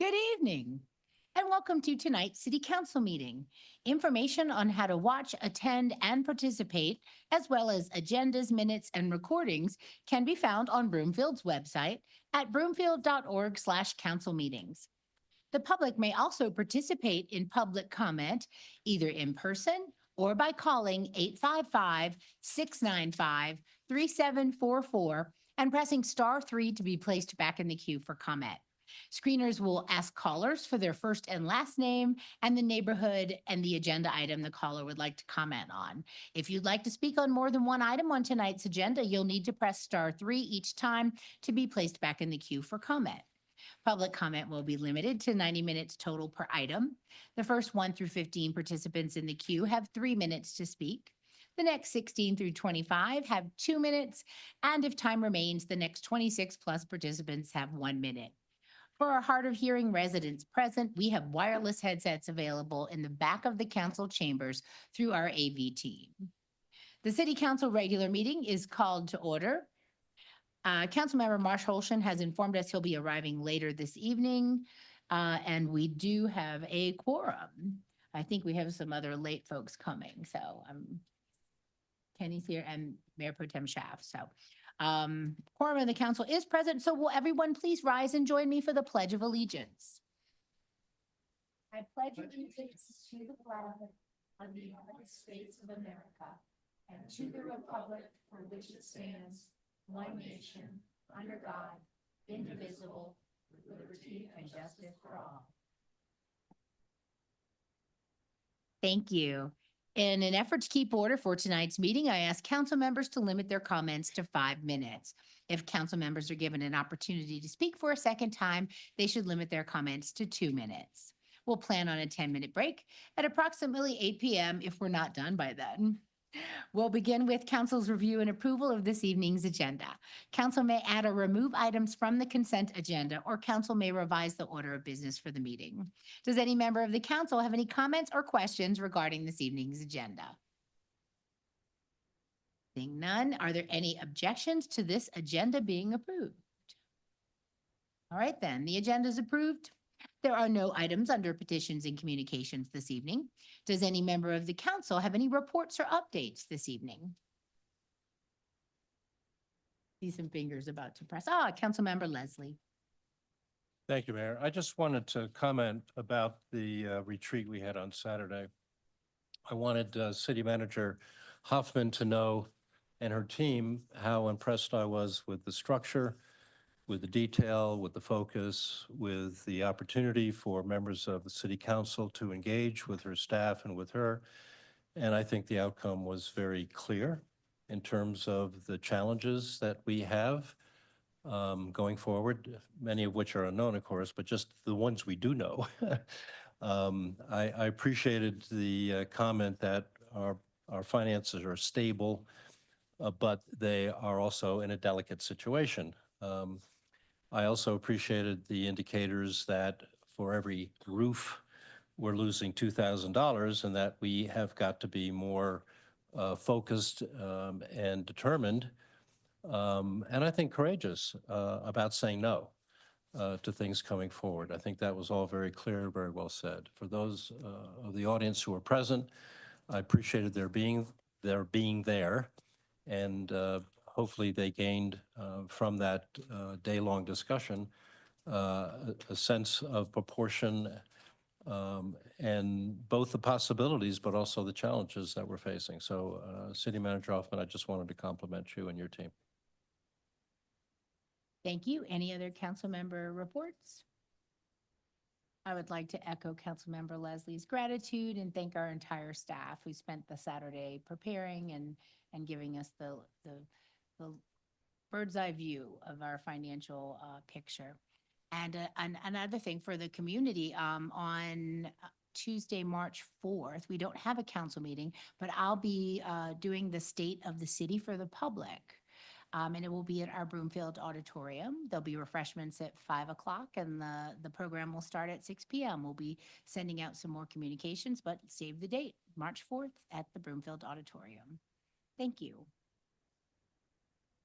Good evening, and welcome to tonight's City Council meeting. Information on how to watch, attend, and participate, as well as agendas, minutes, and recordings, can be found on Broomfield's website at broomfield.org/council meetings. The public may also participate in public comment either in person or by calling 855-695-3744 and pressing *3 to be placed back in the queue for comment. Screeners will ask callers for their first and last name and the neighborhood and the agenda item the caller would like to comment on. If you'd like to speak on more than one item on tonight's agenda, you'll need to press *3 each time to be placed back in the queue for comment. Public comment will be limited to 90 minutes total per item. The first 1 through 15 participants in the queue have 3 minutes to speak. The next 16 through 25 have 2 minutes, and if time remains, the next 26 plus participants have 1 minute. For our hard of hearing residents present, we have wireless headsets available in the back of the council chambers through our AV team. The City Council regular meeting is called to order. Councilmember Marsh Holshan has informed us he'll be arriving later this evening, and we do have a quorum. I think we have some other late folks coming, so Kenny's here and Mayor Pro Tem Schaaf. So quorum of the council is present, so will everyone please rise and join me for the Pledge of Allegiance? I pledge allegiance to the flag of the United States of America and to the republic for which it stands, one nation, under God, indivisible, with liberty and justice for all. Thank you. In an effort to keep order for tonight's meeting, I ask council members to limit their comments to 5 minutes. If council members are given an opportunity to speak for a second time, they should limit their comments to 2 minutes. We'll plan on a 10-minute break at approximately 8 p.m. if we're not done by then. We'll begin with council's review and approval of this evening's agenda. Council may add or remove items from the consent agenda, or council may revise the order of business for the meeting. Does any member of the council have any comments or questions regarding this evening's agenda? Seeing none, are there any objections to this agenda being approved? All right, then, the agenda is approved. There are no items under petitions and communications this evening. Does any member of the council have any reports or updates this evening? See some fingers about to press. Councilmember Leslie. Thank you, Mayor. I just wanted to comment about the retreat we had on Saturday. I wanted City Manager Hoffman to know, and her team, how impressed I was with the structure, with the detail, with the focus, with the opportunity for members of the City Council to engage with her staff and with her. And I think the outcome was very clear in terms of the challenges that we have going forward, many of which are unknown, of course, but just the ones we do know. I appreciated the comment that our finances are stable, but they are also in a delicate situation. I also appreciated the indicators that for every roof, we're losing $2,000, and that we have got to be more focused and determined, and I think courageous about saying no to things coming forward. I think that was all very clear, very well said. For those of the audience who are present, I appreciated their being there, and hopefully they gained from that day-long discussion a sense of proportion and both the possibilities but also the challenges that we're facing. So City Manager Hoffman, I just wanted to compliment you and your team. Thank you. Any other council member reports? I would like to echo Councilmember Leslie's gratitude and thank our entire staff who spent the Saturday preparing and giving us the bird's eye view of our financial picture. And another thing for the community, on Tuesday, March 4th, we don't have a council meeting, but I'll be doing the State of the City for the public. And it will be at our Broomfield Auditorium. There'll be refreshments at 5 o'clock, and the program will start at 6 p.m. We'll be sending out some more communications, but save the date, March 4th at the Broomfield Auditorium. Thank you.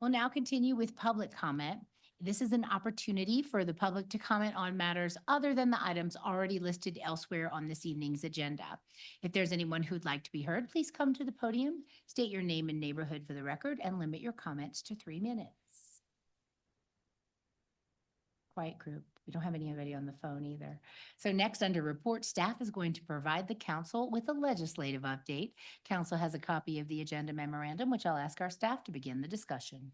We'll now continue with public comment. This is an opportunity for the public to comment on matters other than the items already listed elsewhere on this evening's agenda. If there's anyone who'd like to be heard, please come to the podium, state your name and neighborhood for the record, and limit your comments to 3 minutes. Quiet group. We don't have anybody on the phone either. So next, under report, staff is going to provide the council with a legislative update. Council has a copy of the agenda memorandum, which I'll ask our staff to begin the discussion.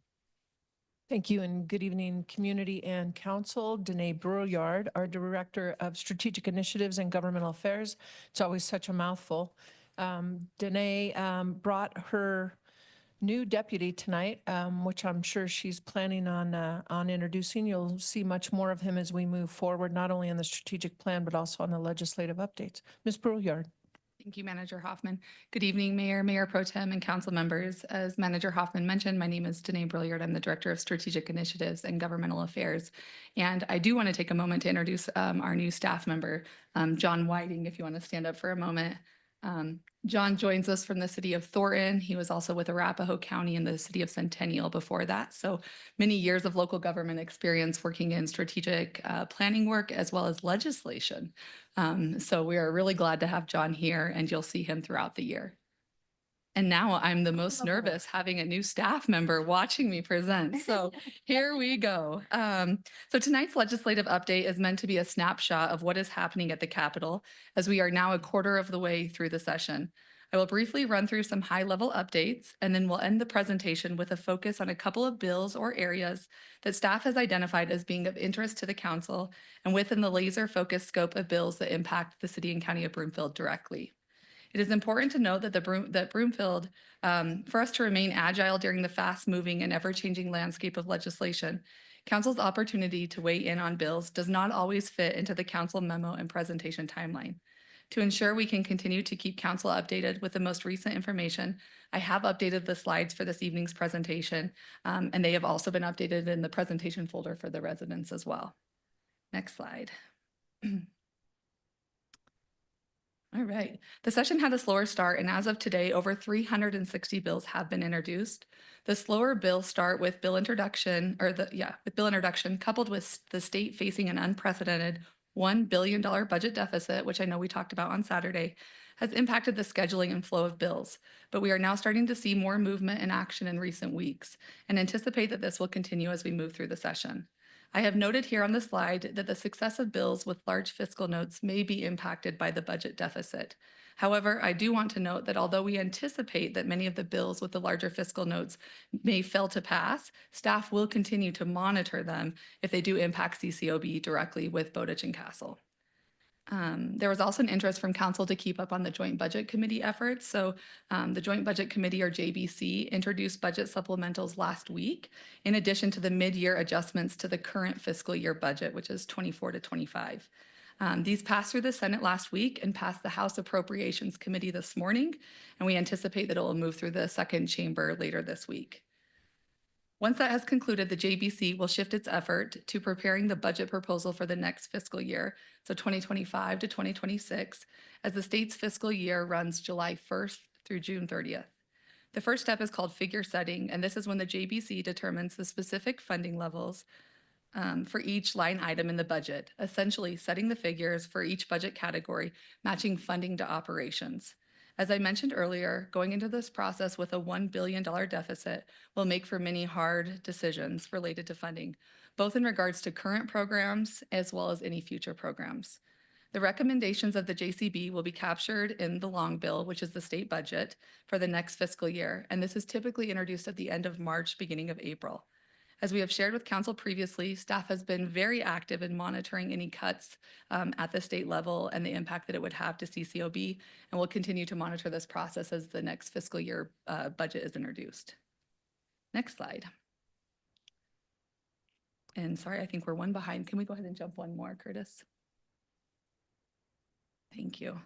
Thank you and good evening, community and council. Danae Brouillard, our Director of Strategic Initiatives and Governmental Affairs. It's always such a mouthful. Danae brought her new deputy tonight, which I'm sure she's planning on introducing. You'll see much more of him as we move forward, not only in the strategic plan, but also on the legislative updates. Ms. Brouillard. Thank you, Manager Hoffman. Good evening, Mayor, Mayor Pro Tem, and council members. As Manager Hoffman mentioned, my name is Danae Brouillard. I'm the Director of Strategic Initiatives and Governmental Affairs. And I do want to take a moment to introduce our new staff member, John Whiting, if you want to stand up for a moment. John joins us from the city of Thornton. He was also with Arapahoe County in the city of Centennial before that. So many years of local government experience working in strategic planning work as well as legislation. So we are really glad to have John here, and you'll see him throughout the year. And now I'm the most nervous having a new staff member watching me present. So here we go. So tonight's legislative update is meant to be a snapshot of what is happening at the Capitol as we are now a quarter of the way through the session. I will briefly run through some high-level updates, and then we'll end the presentation with a focus on a couple of bills or areas that staff has identified as being of interest to the council and within the laser-focused scope of bills that impact the city and county of Broomfield directly. It is important to note that Broomfield, for us to remain agile during the fast-moving and ever-changing landscape of legislation, council's opportunity to weigh in on bills does not always fit into the council memo and presentation timeline. To ensure we can continue to keep council updated with the most recent information, I have updated the slides for this evening's presentation, and they have also been updated in the presentation folder for the residents as well. Next slide. All right. The session had a slower start, and as of today, over 360 bills have been introduced. The slower bills start with bill introduction, coupled with the state facing an unprecedented $1 billion budget deficit, which I know we talked about on Saturday, has impacted the scheduling and flow of bills. But we are now starting to see more movement and action in recent weeks and anticipate that this will continue as we move through the session. I have noted here on the slide that the successive bills with large fiscal notes may be impacted by the budget deficit. However, I do want to note that although we anticipate that many of the bills with the larger fiscal notes may fail to pass, staff will continue to monitor them if they do impact CCOB directly with Bowditch and Castle. There was also an interest from council to keep up on the Joint Budget Committee efforts. So the Joint Budget Committee, or JBC, introduced budget supplementals last week, in addition to the mid-year adjustments to the current fiscal year budget, which is 24 to 25. These passed through the Senate last week and passed the House Appropriations Committee this morning, and we anticipate that it will move through the second chamber later this week. Once that has concluded, the JBC will shift its effort to preparing the budget proposal for the next fiscal year, so 2025 to 2026, as the state's fiscal year runs July 1st through June 30th. The first step is called figure setting, and this is when the JBC determines the specific funding levels for each line item in the budget, essentially setting the figures for each budget category, matching funding to operations. As I mentioned earlier, going into this process with a $1 billion deficit will make for many hard decisions related to funding, both in regards to current programs as well as any future programs. The recommendations of the JCB will be captured in the long bill, which is the state budget for the next fiscal year, and this is typically introduced at the end of March, beginning of April. As we have shared with council previously, staff has been very active in monitoring any cuts at the state level and the impact that it would have to CCOB, and we'll continue to monitor this process as the next fiscal year budget is introduced. Next slide. And sorry, I think we're one behind. Can we go ahead and jump one more, Curtis? Thank you.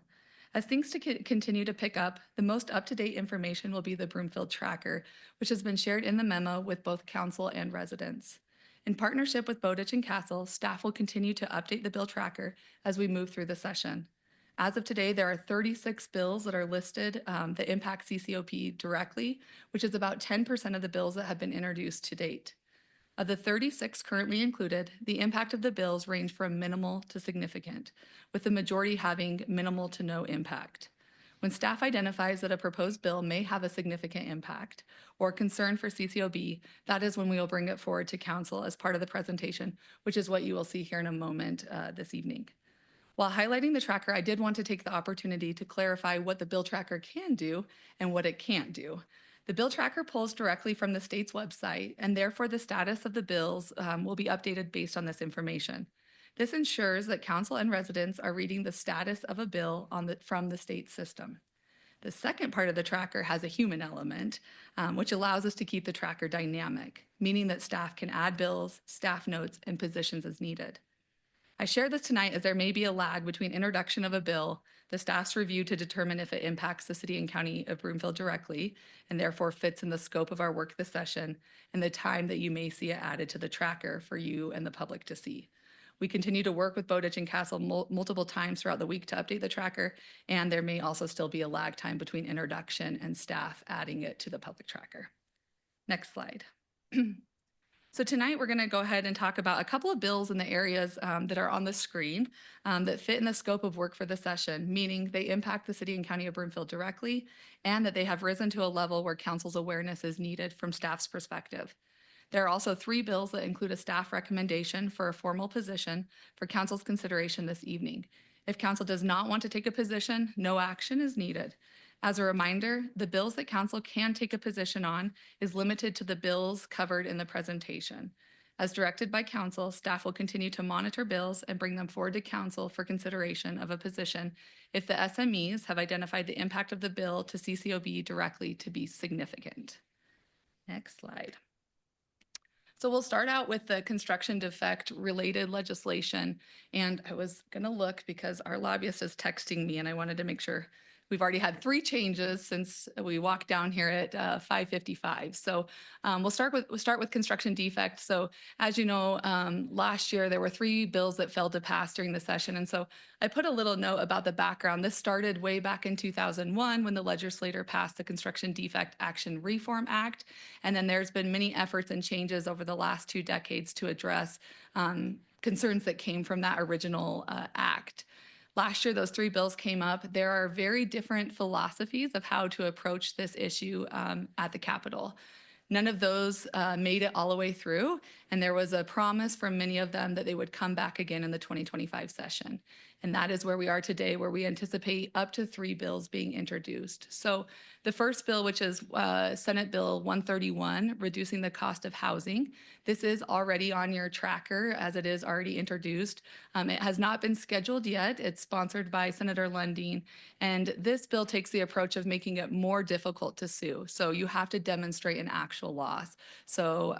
As things continue to pick up, the most up-to-date information will be the Broomfield Tracker, which has been shared in the memo with both council and residents. In partnership with Bowditch and Castle, staff will continue to update the bill tracker as we move through the session. As of today, there are 36 bills that are listed that impact CCOP directly, which is about 10% of the bills that have been introduced to date. Of the 36 currently included, the impact of the bills range from minimal to significant, with the majority having minimal to no impact. When staff identifies that a proposed bill may have a significant impact or concern for CCOB, that is when we will bring it forward to council as part of the presentation, which is what you will see here in a moment this evening. While highlighting the tracker, I did want to take the opportunity to clarify what the bill tracker can do and what it can't do. The bill tracker pulls directly from the state's website, and therefore the status of the bills will be updated based on this information. This ensures that council and residents are reading the status of a bill from the state system. The second part of the tracker has a human element, which allows us to keep the tracker dynamic, meaning that staff can add bills, staff notes, and positions as needed. I share this tonight as there may be a lag between introduction of a bill, the staff's review to determine if it impacts the city and county of Broomfield directly, and therefore fits in the scope of our work this session, and the time that you may see it added to the tracker for you and the public to see. We continue to work with Bowditch and Castle multiple times throughout the week to update the tracker, and there may also still be a lag time between introduction and staff adding it to the public tracker. Next slide. So tonight we're going to go ahead and talk about a couple of bills in the areas that are on the screen that fit in the scope of work for the session, meaning they impact the city and county of Broomfield directly, and that they have risen to a level where council's awareness is needed from staff's perspective. There are also 3 bills that include a staff recommendation for a formal position for council's consideration this evening. If council does not want to take a position, no action is needed. As a reminder, the bills that council can take a position on is limited to the bills covered in the presentation. As directed by council, staff will continue to monitor bills and bring them forward to council for consideration of a position if the SMEs have identified the impact of the bill to CCOB directly to be significant. Next slide. So we'll start out with the construction defect related legislation. And I was going to look because our lobbyist is texting me and I wanted to make sure. We've already had 3 changes since we walked down here at 5:55. So we'll start with construction defect. So as you know, last year there were 3 bills that failed to pass during the session. And so I put a little note about the background. This started way back in 2001 when the legislature passed the Construction Defect Action Reform Act. And then there's been many efforts and changes over the last 2 decades to address concerns that came from that original act. Last year, those 3 bills came up. There are very different philosophies of how to approach this issue at the Capitol. None of those made it all the way through, and there was a promise from many of them that they would come back again in the 2025 session. And that is where we are today, where we anticipate up to 3 bills being introduced. So the first bill, which is Senate Bill 131, reducing the cost of housing. This is already on your tracker as it is already introduced. It has not been scheduled yet. It's sponsored by Senator Lundeen. And this bill takes the approach of making it more difficult to sue. So you have to demonstrate an actual loss. So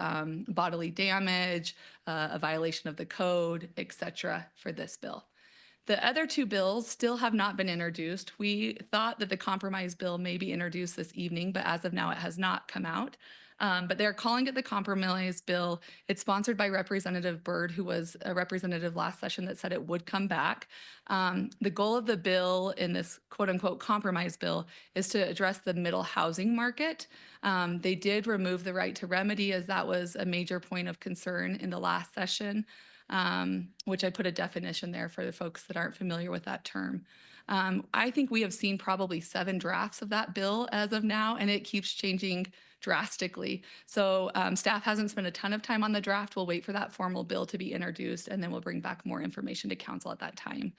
bodily damage, a violation of the code, etc. for this bill. The other 2 bills still have not been introduced. We thought that the compromise bill may be introduced this evening, but as of now, it has not come out. But they're calling it the compromise bill. It's sponsored by Representative Byrd, who was a representative last session that said it would come back. The goal of the bill in this quote unquote compromise bill is to address the middle housing market. They did remove the right to remedy as that was a major point of concern in the last session. Which I put a definition there for the folks that aren't familiar with that term. I think we have seen probably 7 drafts of that bill as of now, and it keeps changing drastically. So staff hasn't spent a ton of time on the draft. We'll wait for that formal bill to be introduced, and then we'll bring back more information to council at that time.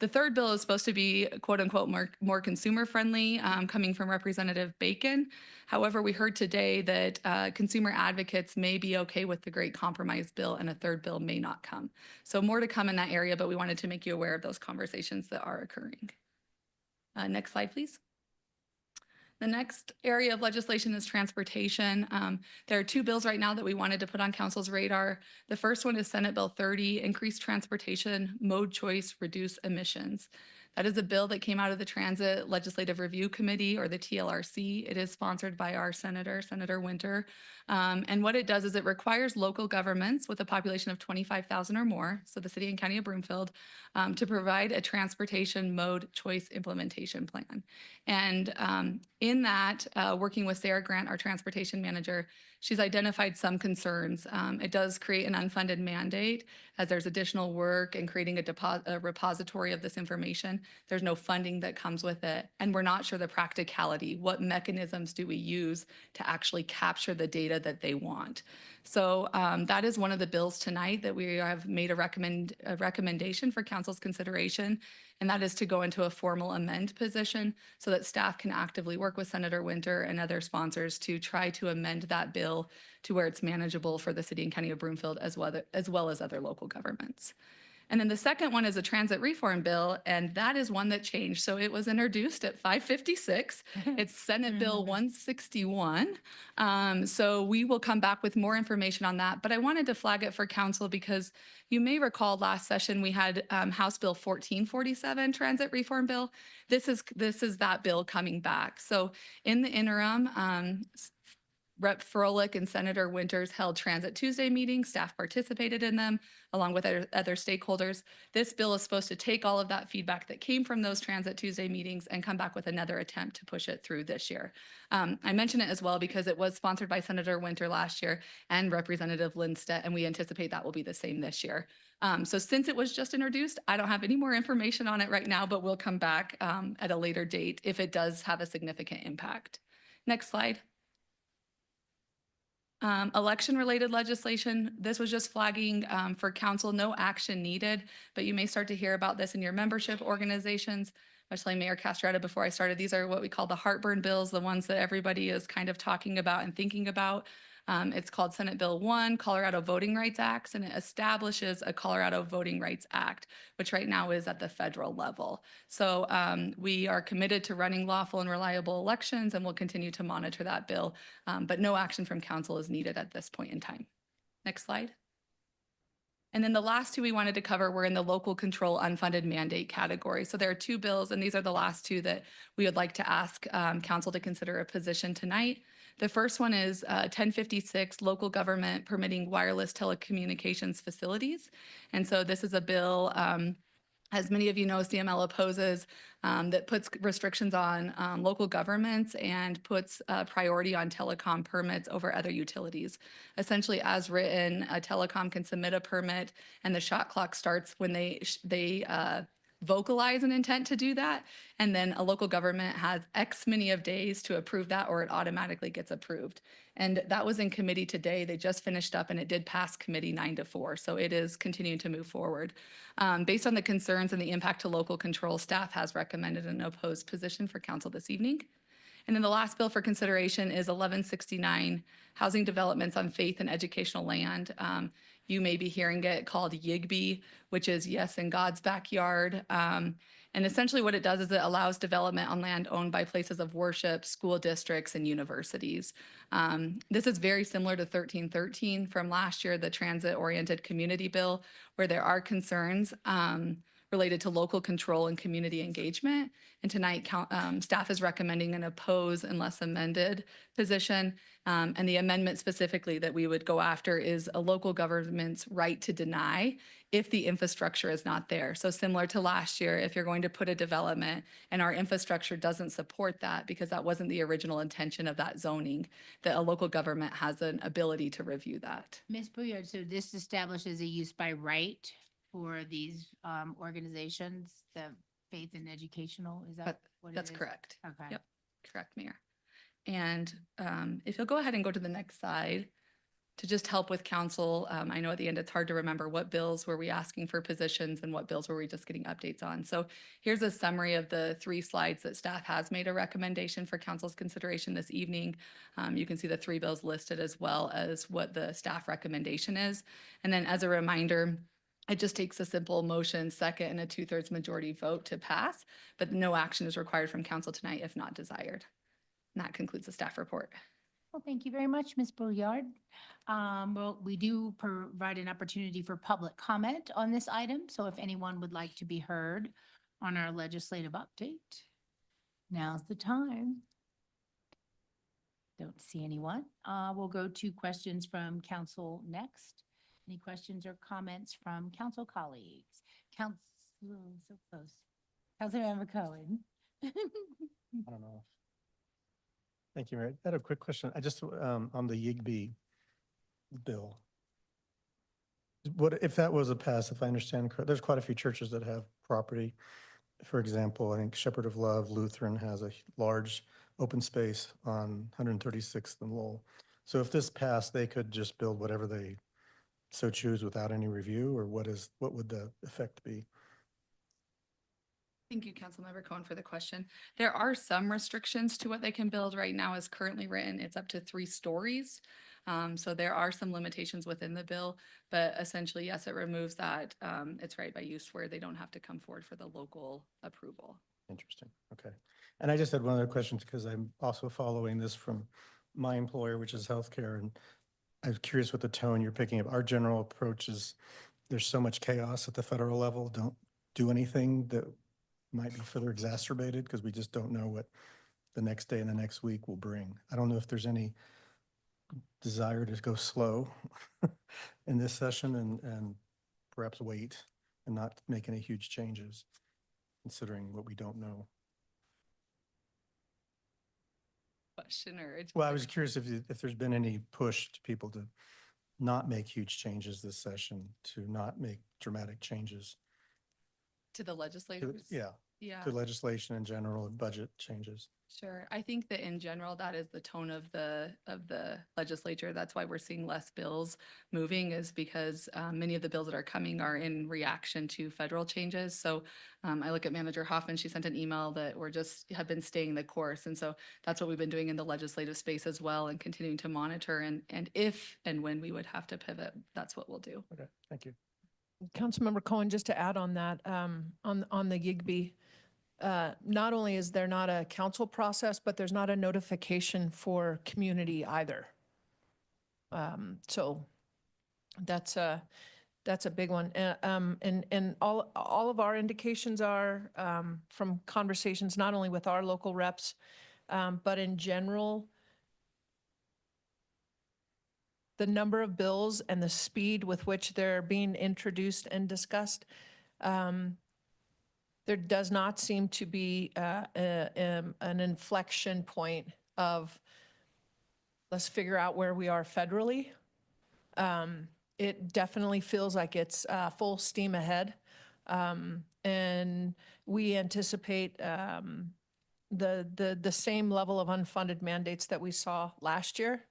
The third bill is supposed to be quote unquote more consumer friendly, coming from Representative Bacon. However, we heard today that consumer advocates may be okay with the Great Compromise bill and a third bill may not come. So more to come in that area, but we wanted to make you aware of those conversations that are occurring. Next slide, please. The next area of legislation is transportation. There are 2 bills right now that we wanted to put on council's radar. The first one is Senate Bill 30, Increase Transportation Mode Choice, Reduce Emissions. That is a bill that came out of the Transit Legislative Review Committee, or the TLRC. It is sponsored by our senator, Senator Winter. And what it does is it requires local governments with a population of 25,000 or more, so the city and county of Broomfield, to provide a transportation mode choice implementation plan. And In that, working with Sarah Grant, our transportation manager, she's identified some concerns. It does create an unfunded mandate as there's additional work and creating a repository of this information. There's no funding that comes with it. And we're not sure the practicality. What mechanisms do we use to actually capture the data that they want? So that is one of the bills tonight that we have made a recommendation for council's consideration, and that is to go into a formal amend position so that staff can actively work with Senator Winter and other sponsors to try to amend that bill to where it's manageable for the city and county of Broomfield as well as other local governments. And then the second one is a transit reform bill, and that is one that changed. So it was introduced at 5:56. It's Senate Bill 161. So we will come back with more information on that. But I wanted to flag it for council because you may recall last session we had House Bill 1447 transit reform bill. This is that bill coming back. So in the interim, Rep. Froelich and Senator Winters held Transit Tuesday meetings. Staff participated in them along with other stakeholders. This bill is supposed to take all of that feedback that came from those Transit Tuesday meetings and come back with another attempt to push it through this year. I mention it as well because it was sponsored by Senator Winter last year and Representative Lindstedt, and we anticipate that will be the same this year. So since it was just introduced, I don't have any more information on it right now, but we'll come back at a later date if it does have a significant impact. Next slide. Election-related legislation, this was just flagging for council, no action needed, but you may start to hear about this in your membership organizations. I was telling Mayor Castretta before I started, these are what we call the heartburn bills, the ones that everybody is kind of talking about and thinking about. It's called Senate Bill 1, Colorado Voting Rights Acts, and it establishes a Colorado Voting Rights Act, which right now is at the federal level. So we are committed to running lawful and reliable elections, and we'll continue to monitor that bill, but no action from council is needed at this point in time. Next slide. And then the last two we wanted to cover were in the local control unfunded mandate category. So there are two bills, and these are the last two that we would like to ask council to consider a position tonight. The first one is 1056, local government permitting wireless telecommunications facilities. And so this is a bill, as many of you know, CML opposes, that puts restrictions on local governments and puts priority on telecom permits over other utilities. Essentially, as written, a telecom can submit a permit and the shot clock starts when they vocalize an intent to do that, and then a local government has X many of days to approve that, or it automatically gets approved. And that was in committee today. They just finished up and it did pass committee 9-4. So it is continuing to move forward. Based on the concerns and the impact to local control, staff has recommended an opposed position for council this evening. And then the last bill for consideration is 1169, housing developments on faith and educational land. You may be hearing it called YIGBY, which is Yes in God's Backyard. And essentially what it does is it allows development on land owned by places of worship, school districts, and universities. This is very similar to 1313 from last year, the transit-oriented community bill, where there are concerns related to local control and community engagement. And tonight, staff is recommending an oppose unless amended position. And the amendment specifically that we would go after is a local government's right to deny if the infrastructure is not there. So similar to last year, if you're going to put a development and our infrastructure doesn't support that because that wasn't the original intention of that zoning, that a local government has an ability to review that. Ms. Bouillard, so this establishes a use by right for these organizations, the faith and educational, is that what it is? That's correct. Okay. Yep, correct, Mayor. And if you'll go ahead and go to the next slide to just help with council. I know at the end it's hard to remember what bills were we asking for positions and what bills were we just getting updates on. So here's a summary of the 3 slides that staff has made a recommendation for council's consideration this evening. You can see the 3 bills listed as well as what the staff recommendation is. And then as a reminder, it just takes a simple motion, second, and a 2/3 majority vote to pass, but no action is required from council tonight if not desired. And that concludes the staff report. Well, thank you very much, Ms. Bouillard. Well, we do provide an opportunity for public comment on this item. So if anyone would like to be heard on our legislative update, now's the time. Don't see anyone. We'll go to questions from council next. Any questions or comments from council colleagues? Council, so close. Councilmember Cohen. I don't know. Thank you, Mary. I had a quick question. I just, on the YIGBY bill. What, if that was a pass, if I understand correct, there's quite a few churches that have property. For example, I think Shepherd of Love Lutheran has a large open space on 136th and Lowell. So if this passed, they could just build whatever they so choose without any review, or what would the effect be? Thank you, Councilmember Cohen, for the question. There are some restrictions to what they can build right now as currently written. It's up to 3 stories. So there are some limitations within the bill, but essentially, yes, it removes that. It's right by use where they don't have to come forward for the local approval. Interesting. Okay. And I just had one other question because I'm also following this from my employer, which is healthcare. And I was curious what the tone you're picking up. Our general approach is there's so much chaos at the federal level. Don't do anything that might be further exacerbated because we just don't know what the next day and the next week will bring. I don't know if there's any desire to go slow in this session and perhaps wait and not make any huge changes, considering what we don't know. Question or? Well, I was curious if there's been any push to people to not make huge changes this session, to not make dramatic changes. To the to- legislators? Yeah, Yeah. to legislation in general and budget changes. Sure. I think that in general, that is the tone of the legislature. That's why we're seeing less bills moving, is because many of the bills that are coming are in reaction to federal changes. So I look at Manager Hoffman, she sent an email that have been staying the course. And so that's what we've been doing in the legislative space as well, and continuing to monitor, and if and when we would have to pivot, that's what we'll do. Okay, thank you. Councilmember Cohen, just to add on that, on the YIGBY, not only is there not a council process, but there's not a notification for community either. So that's a big one. And all of our indications are from conversations, not only with our local reps, but in general, the number of bills and the speed with which they're being introduced and discussed, there does not seem to be an inflection point of let's figure out where we are federally. It definitely feels like it's full steam ahead. And we anticipate the same level of unfunded mandates that we saw last year.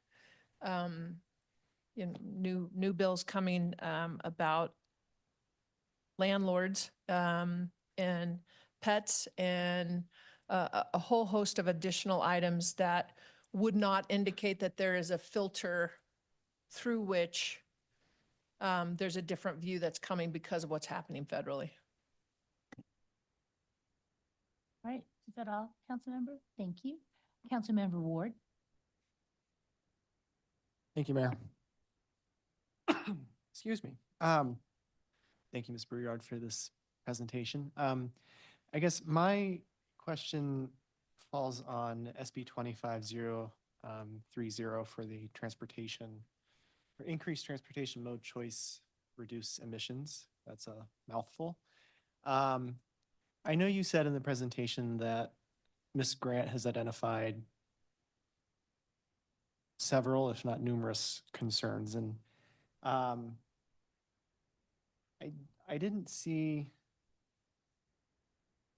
New bills coming about landlords and pets and a whole host of additional items that would not indicate that there is a filter through which there's a different view that's coming because of what's happening federally. All right, is that all, Councilmember? Thank you. Councilmember Ward? Thank you, Mayor. Excuse me. Thank you, Ms. Brouillard, for this presentation. I guess my question falls on SB 25030 for the increased transportation mode choice, reduce emissions. That's a mouthful. I know you said in the presentation that Ms. Grant has identified several, if not numerous, concerns, and I didn't see,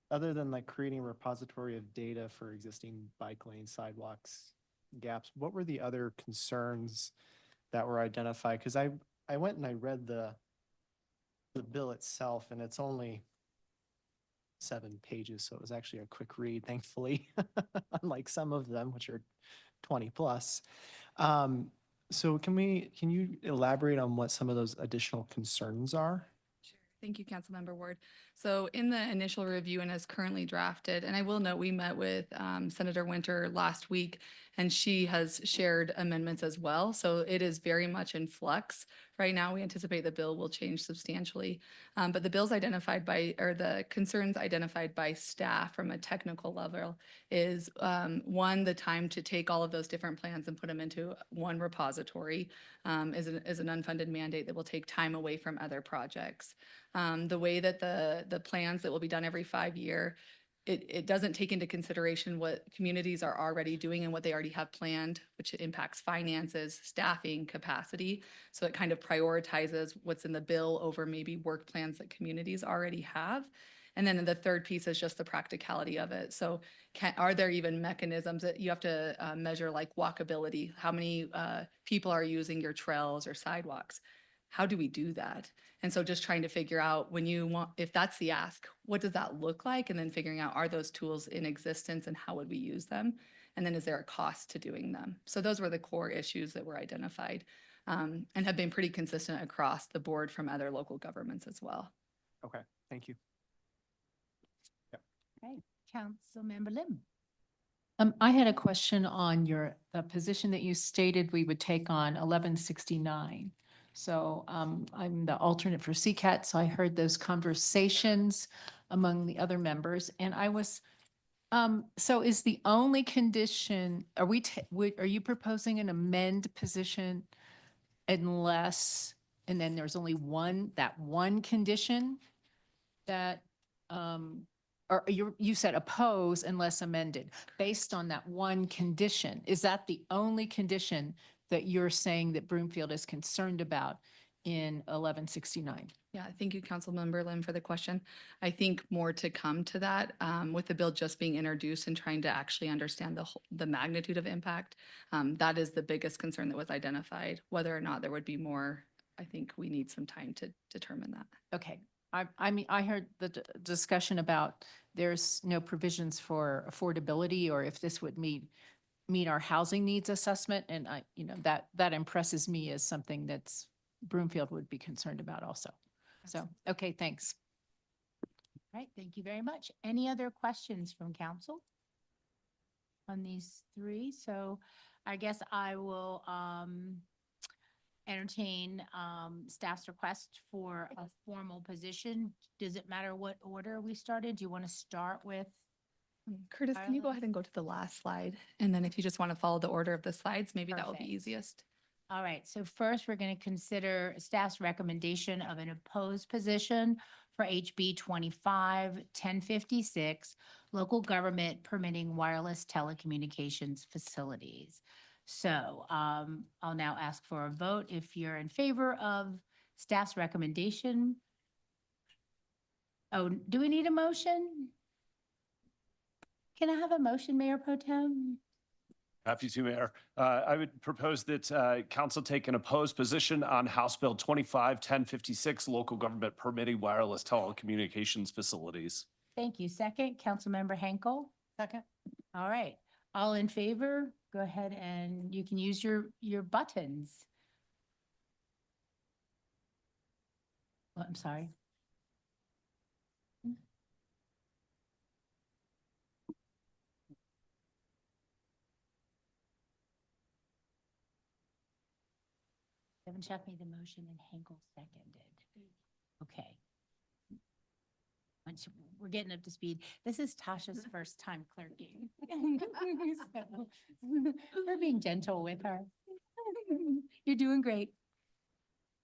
other than like creating a repository of data for existing bike lanes, sidewalks, gaps, what were the other concerns that were identified? Because I went and I read the bill itself, and it's only 7 pages, so it was actually a quick read, thankfully, unlike some of them, which are 20 plus. So can you elaborate on what some of those additional concerns are? Sure. Thank you, Councilmember Ward. So in the initial review and as currently drafted, and I will note, we met with Senator Winter last week, and she has shared amendments as well. So it is very much in flux. Right now, we anticipate the bill will change substantially. But the bills identified by, or the concerns identified by staff from a technical level is one, the time to take all of those different plans and put them into one repository is an unfunded mandate that will take time away from other projects. The way that the plans that will be done every 5 year it doesn't take into consideration what communities are already doing and what they already have planned, which impacts finances, staffing, capacity. So it kind of prioritizes what's in the bill over maybe work plans that communities already have. And then the third piece is just the practicality of it. So are there even mechanisms that you have to measure, like walkability? How many people are using your trails or sidewalks? How do we do that? And so just trying to figure out when you want, if that's the ask, what does that look like? And then figuring out, are those tools in existence and how would we use them? And then is there a cost to doing them? So those were the core issues that were identified and have been pretty consistent across the board from other local governments as well. Okay, thank you. Right, Councilmember Lim. I had a question on the position that you stated we would take on 1169. So I'm the alternate for CCAT, so I heard those conversations among the other members, and I was, so is the only condition, are you proposing an amend position unless, and then there's only that one condition that, or you said oppose unless amended, based on that one condition? Is that the only condition that you're saying that Broomfield is concerned about in 1169? Yeah, thank you, Councilmember Lim, for the question. I think more to come to that with the bill just being introduced and trying to actually understand the magnitude of impact. That is the biggest concern that was identified. Whether or not there would be more, I think we need some time to determine that. Okay. I mean, I heard the discussion about there's no provisions for affordability, or if this would meet our housing needs assessment. And that impresses me as something that's Broomfield would be concerned about also. So, okay, thanks. Right, thank you very much. Any other questions from council on these three? So I guess I will entertain staff's request for a formal position. Does it matter what order we started? Do you want to start with? Curtis, can you go Carla? ahead and go to the last slide? And then if you just want to follow the order of the slides, maybe that will be Perfect. easiest. All right, so first, we're going to consider staff's recommendation of an opposed position for HB 25-1056, local government permitting wireless telecommunications facilities. So I'll now ask for a vote if you're in favor of staff's recommendation. Oh, do we need a motion? Can I have a motion, Mayor Pro Tem? Happy to, Mayor. I would propose that council take an opposed position on House Bill 25-1056, local government permitting wireless telecommunications facilities. Thank you. Second, Councilmember Henkel. Second. All right, all in favor, go ahead and you can use your buttons. Oh, I'm sorry. Devin Schaff made the motion and Henkel seconded. Okay. Once we're getting up to speed. This is Tasha's first time clerking. So, we're being gentle with her. You're doing great.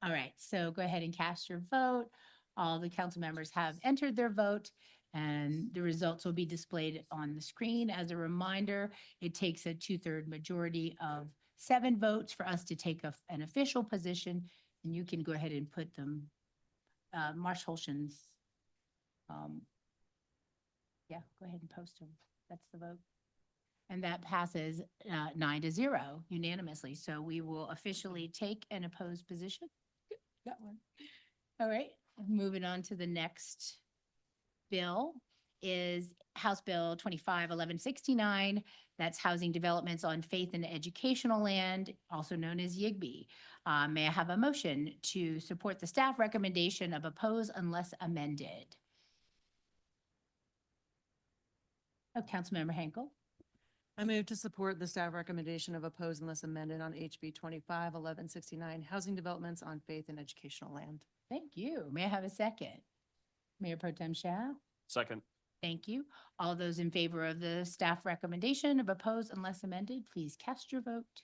All right, so go ahead and cast your vote. All the council members have entered their vote, and the results will be displayed on the screen. As a reminder, it takes a 2/3 majority of 7 votes for us to take an official position, and you can go ahead and put them, Marsh Holshan's, yeah, go ahead and post them. That's the vote. And that passes 9-0 unanimously. So we will officially take an opposed position. Got one. All right, moving on to the next bill is House Bill 25-1169. That's housing developments on faith and educational land, also known as YIGB. May I have a motion to support the staff recommendation of oppose unless amended? Oh, Councilmember Henkel. I move to support the staff recommendation of oppose unless amended on HB 25-1169, housing developments on faith and educational land. Thank you. May I have a second? Mayor Pro Tem Shah. Second. Thank you. All those in favor of the staff recommendation of oppose unless amended, please cast your vote.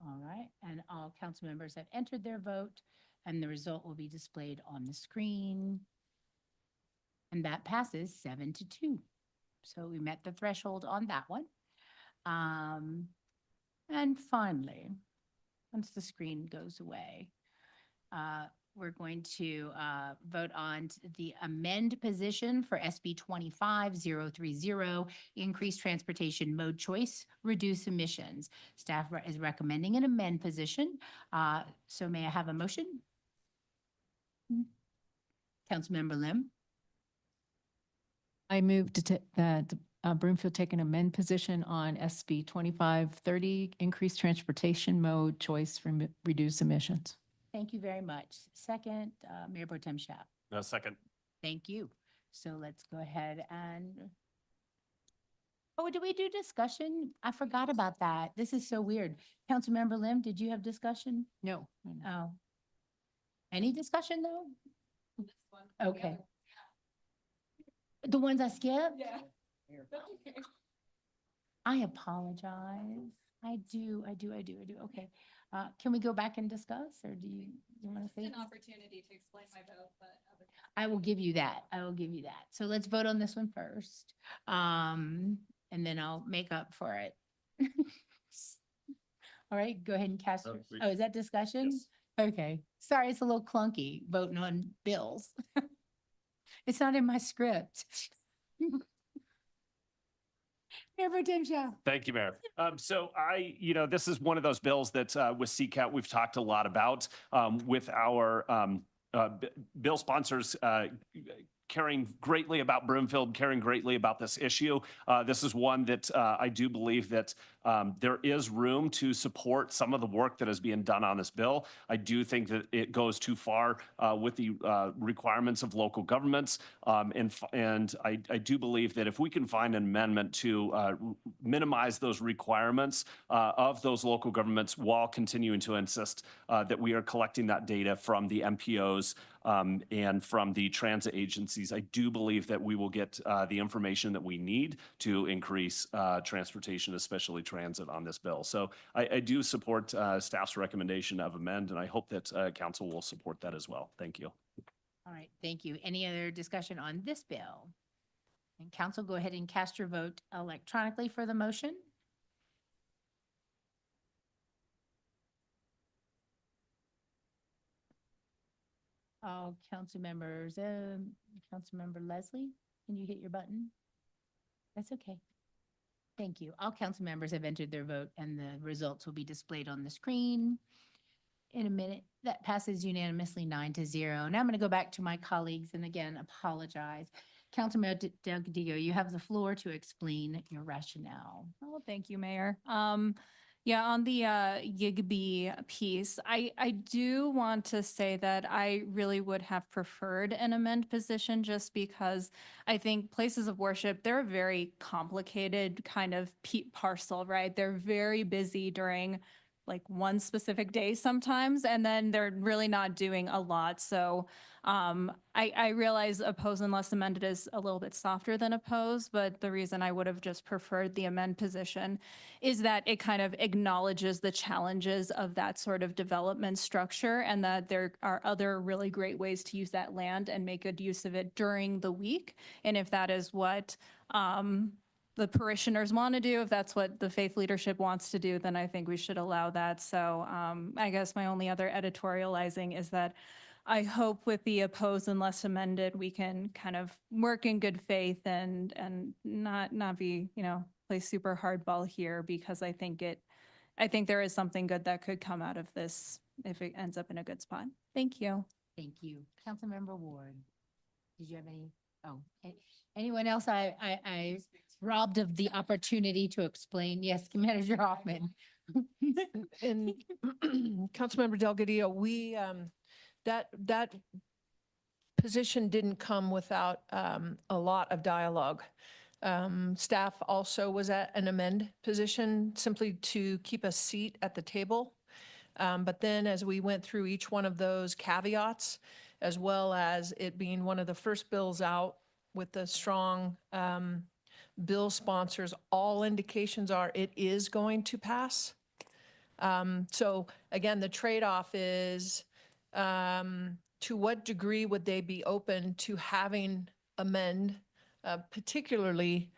All right. right, and all council members have entered their vote, and the result will be displayed on the screen. And that passes 7-2. So we met the threshold on that one. And finally, once the screen goes away, we're going to vote on the amend position for SB 25030, increase transportation mode choice, reduce emissions. Staff is recommending an amend position. So may I have a motion? Councilmember Lim? I move that Broomfield take an amend position on SB 2530, increase transportation mode choice for reduce emissions. Thank you very much. Second, Mayor Pro Tem Shap. No, second. Thank you. So let's go ahead and. Oh, did we do discussion? I forgot about that. This is so weird. Councilmember Lim, did you have discussion? No. Oh. Any discussion though? Okay. The ones I skipped? Yeah. I apologize. I do. Okay. Can we go back and discuss, or do you want to say? An opportunity to explain my vote, but. I will give you that. So let's vote on this one first. And then I'll make up for it. All right, go ahead and cast. Oh, is that discussion? Yes. Okay. Sorry, it's a little clunky voting on bills. It's not in my script. Mayor Pro Tem Shah. Thank you, Mayor. So this is one of those bills that with CCAT, we've talked a lot about with our bill sponsors caring greatly about Broomfield, caring greatly about this issue. This is one that I do believe that there is room to support some of the work that is being done on this bill. I do think that it goes too far with the requirements of local governments. And I do believe that if we can find an amendment to minimize those requirements of those local governments while continuing to insist that we are collecting that data from the MPOs and from the transit agencies, I do believe that we will get the information that we need to increase transportation, especially transit on this bill. So I do support staff's recommendation of amend, and I hope that council will support that as well. Thank you. All right, thank you. Any other discussion on this bill? And council, go ahead and cast your vote electronically for the motion. All council members, Councilmember Leslie, can you hit your button? That's okay. Thank you. All council members have entered their vote and the results will be displayed on the screen in a minute. That passes unanimously 9-0. Now I'm going to go back to my colleagues and again, apologize. Councilmember Delgadillo, you have the floor to explain your rationale. Oh, thank you, Mayor. Yeah, on the YIGB piece, I do want to say that I really would have preferred an amend position just because I think places of worship, they're a very complicated kind of parcel, right? They're very busy during like one specific day sometimes, and then they're really not doing a lot. So I realize oppose unless amended is a little bit softer than oppose, but the reason I would have just preferred the amend position is that it kind of acknowledges the challenges of that sort of development structure and that there are other really great ways to use that land and make good use of it during the week. And if that is what the parishioners want to do, if that's what the faith leadership wants to do, then I think we should allow that. So I guess my only other editorializing is that I hope with the oppose unless amended, we can kind of work in good faith and not be, play super hardball here, because I think there is something good that could come out of this if it ends up in a good spot. Thank you. Thank you. Councilmember Ward, did you have any? Oh, anyone else I robbed of the opportunity to explain? Yes, Manager Hoffman. And Councilmember Delgadillo, we, that position didn't come without a lot of dialogue. Staff also was at an amend position simply to keep a seat at the table. But then as we went through each one of those caveats, as well as it being one of the first bills out with the strong bill sponsors, all indications are it is going to pass. So again, the trade-off is, to what degree would they be open to having amend, particularly,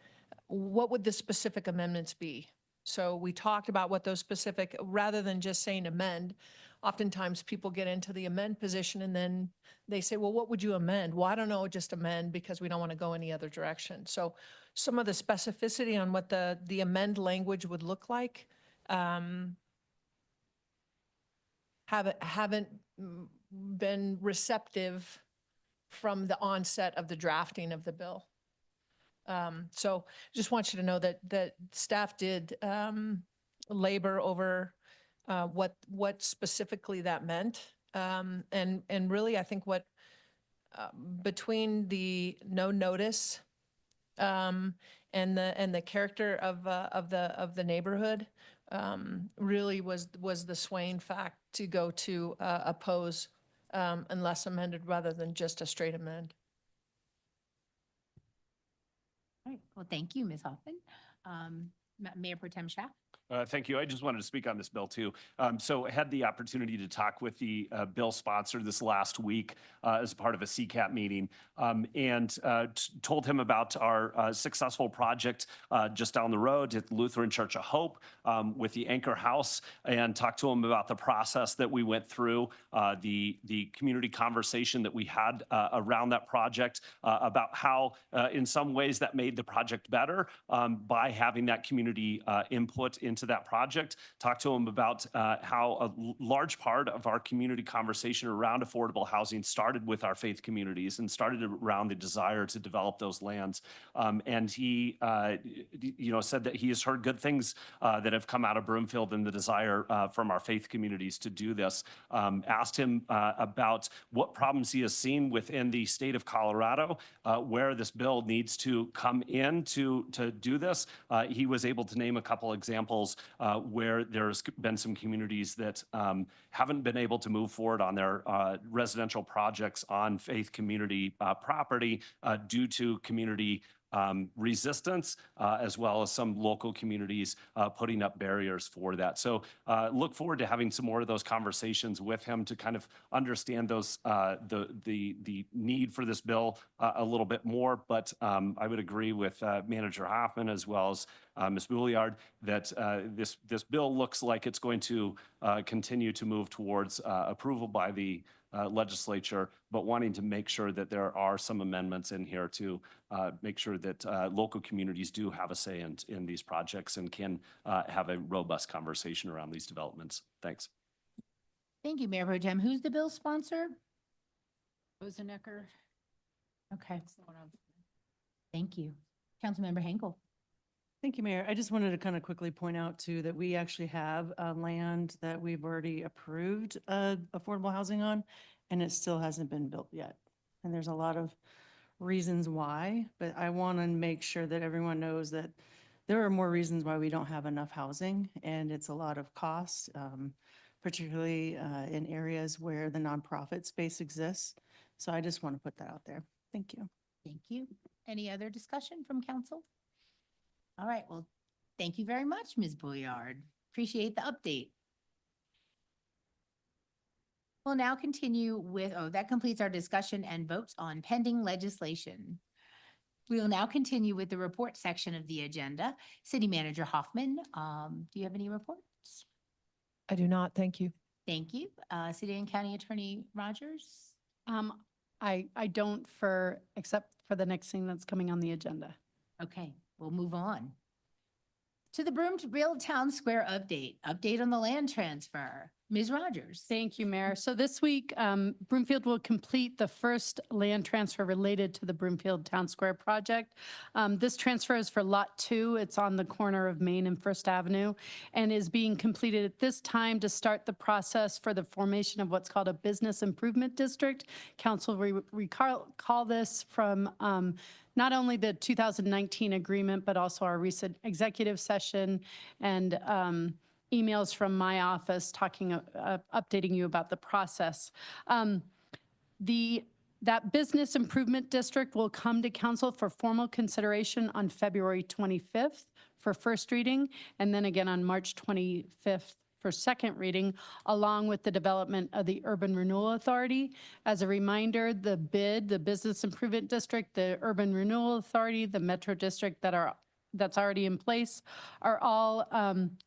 what would the specific amendments be? So we talked about what those specific, rather than just saying amend, oftentimes people get into the amend position and then they say, well, what would you amend? Well, I don't know, just amend because we don't want to go any other direction. So some of the specificity on what the amend language would look like, haven't been receptive from the onset of the drafting of the bill. So just want you to know that staff did labor over what specifically that meant. And really, I think what between the no notice and the character of the neighborhood really was the swaying fact to go to oppose unless amended rather than just a straight amend. All right, well, thank you, Ms. Hoffman. Mayor Pro Tem Schaaf. Thank you. I just wanted to speak on this bill too. So I had the opportunity to talk with the bill sponsor this last week as part of a CCAT meeting and told him about our successful project just down the road at Lutheran Church of Hope with the Anchor House, and talked to him about the process that we went through, the community conversation that we had around that project, about how in some ways that made the project better by having that community input into that project. Talk to them about how a large part of our community conversation around affordable housing started with our faith communities and started around the desire to develop those lands. And he, said that he has heard good things that have come out of Broomfield and the desire from our faith communities to do this. Asked him about what problems he has seen within the state of Colorado, where this bill needs to come in to do this. He was able to name a couple examples where there's been some communities that haven't been able to move forward on their residential projects on faith community property due to community resistance, as well as some local communities putting up barriers for that. So look forward to having some more of those conversations with him to kind of understand those the need for this bill a little bit more. But I would agree with Manager Hoffman as well as Ms. Bouillard that this bill looks like it's going to continue to move towards approval by the legislature, but wanting to make sure that there are some amendments in here to make sure that local communities do have a say in these projects and can have a robust conversation around these developments. Thanks. Thank you, Mayor Pro Tem. Who's the bill sponsor? Rosenecker. Okay. Thank you. Councilmember Henkel. Thank you, Mayor. I just wanted to kind of quickly point out too that we actually have land that we've already approved affordable housing on, and it still hasn't been built yet. And there's a lot of reasons why, but I want to make sure that everyone knows that there are more reasons why we don't have enough housing, and it's a lot of costs, particularly in areas where the nonprofit space exists. So I just want to put that out there. Thank you. Thank you. Any other discussion from council? All right, well, thank you very much, Ms. Bouillard. Appreciate the update. We'll now continue with, that completes our discussion and votes on pending legislation. We will now continue with the report section of the agenda. City Manager Hoffman, do you have any reports? I do not, thank you. Thank you. City and County Attorney Rogers? I don't except for the next thing that's coming on the agenda. Okay, we'll move on. To the Broomfield Town Square update on the land transfer. Ms. Rogers. Thank you, Mayor. So this week, Broomfield will complete the first land transfer related to the Broomfield Town Square project. This transfer is for Lot 2. It's on the corner of Main and First Avenue and is being completed at this time to start the process for the formation of what's called a business improvement district. Council recall this from not only the 2019 agreement, but also our recent executive session and emails from my office talking, updating you about the process. That business improvement district will come to council for formal consideration on February 25th for first reading, and then again on March 25th for second reading, along with the development of the Urban Renewal Authority. As a reminder, the BID, the Business Improvement District, the Urban Renewal Authority, the Metro District that's already in place are all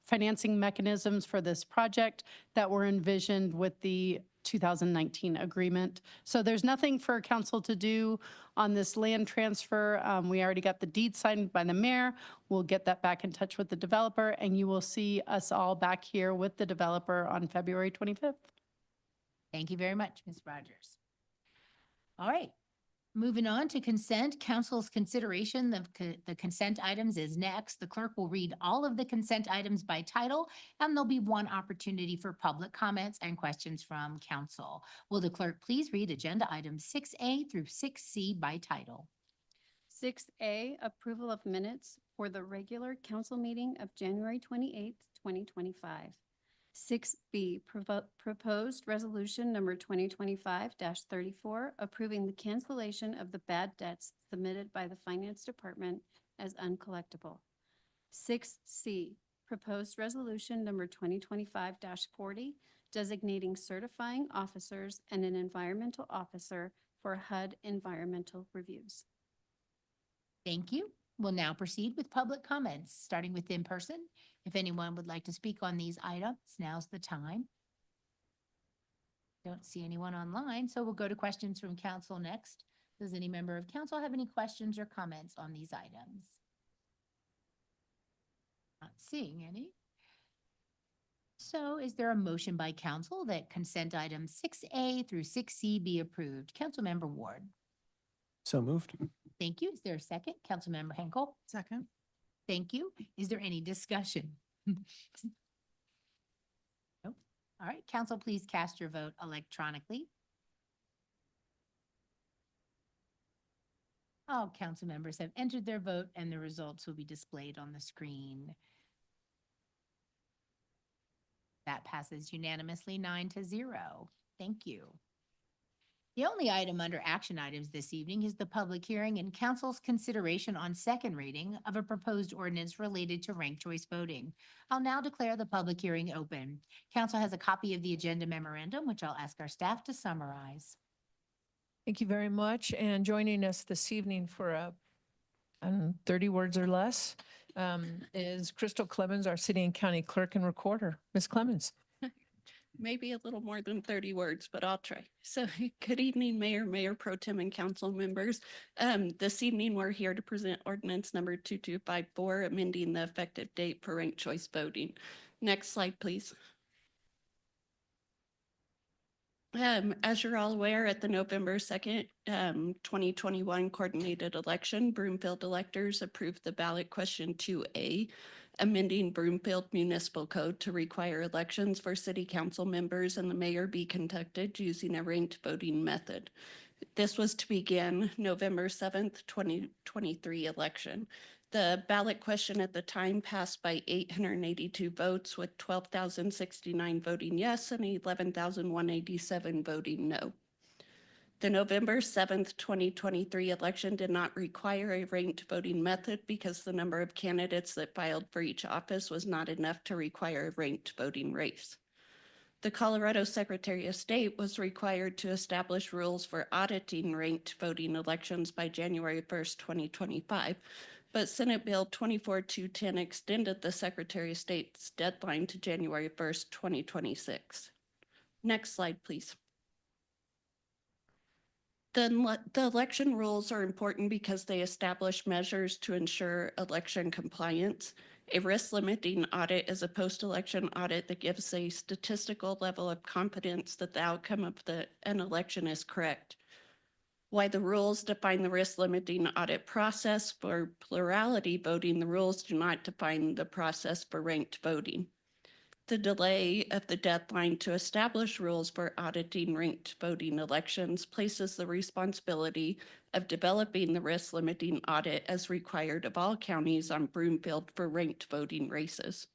financing mechanisms for this project that were envisioned with the 2019 agreement. So there's nothing for council to do on this land transfer. We already got the deed signed by the mayor. We'll get that back in touch with the developer, and you will see us all back here with the developer on February 25th. Thank you very much, Ms. Rogers. All right. Moving on to consent, council's consideration of the consent items is next. The clerk will read all of the consent items by title, and there'll be one opportunity for public comments and questions from council. Will the clerk please read agenda items 6A through 6C by title? 6A, approval of minutes for the regular council meeting of January 28th, 2025. 6B, proposed resolution number 2025-34, approving the cancellation of the bad debts submitted by the Finance Department as uncollectible. 6C, proposed resolution number 2025-40, designating certifying officers and an environmental officer for HUD environmental reviews. Thank you. We'll now proceed with public comments, starting with in person. If anyone would like to speak on these items, now's the time. Don't see anyone online, so we'll go to questions from council next. Does any member of council have any questions or comments on these items? Not seeing any. So is there a motion by council that consent items 6A through 6C be approved? Councilmember Ward. So moved. Thank you. Is there a second? Councilmember Henkel. Second. Thank you. Is there any discussion? Nope. All right, council, please cast your vote electronically. All council members have entered their vote and the results will be displayed on the screen. That passes unanimously 9-0. Thank you. The only item under action items this evening is the public hearing and council's consideration on second reading of a proposed ordinance related to ranked choice voting. I'll now declare the public hearing open. Council has a copy of the agenda memorandum, which I'll ask our staff to summarize. Thank you very much. And joining us this evening for 30 words or less is Crystal Clemens, our city and county clerk and recorder. Ms. Clemens. Maybe a little more than 30 words, but I'll try. So good evening, Mayor, Mayor Pro Tem, and council members. This evening, we're here to present ordinance number 2254, amending the effective date for ranked choice voting. Next slide, please. As you're all aware, at the November 2nd, 2021 coordinated election, Broomfield electors approved the ballot question 2A, amending Broomfield Municipal Code to require elections for city council members and the mayor be conducted using a ranked voting method. This was to begin November 7th, 2023 election. The ballot question at the time passed by 882 votes, with 12,069 voting yes and 11,187 voting no. The November 7th, 2023 election did not require a ranked voting method because the number of candidates that filed for each office was not enough to require a ranked voting race. The Colorado Secretary of State was required to establish rules for auditing ranked voting elections by January 1st, 2025, but Senate Bill 24210 extended the Secretary of State's deadline to January 1st, 2026. Next slide, please. The election rules are important because they establish measures to ensure election compliance. A risk limiting audit is a post-election audit that gives a statistical level of confidence that the outcome of an election is correct. While the rules define the risk limiting audit process for plurality voting, the rules do not define the process for ranked voting. The delay of the deadline to establish rules for auditing ranked voting elections places the responsibility of developing the risk limiting audit as required of all counties on Broomfield for ranked voting races.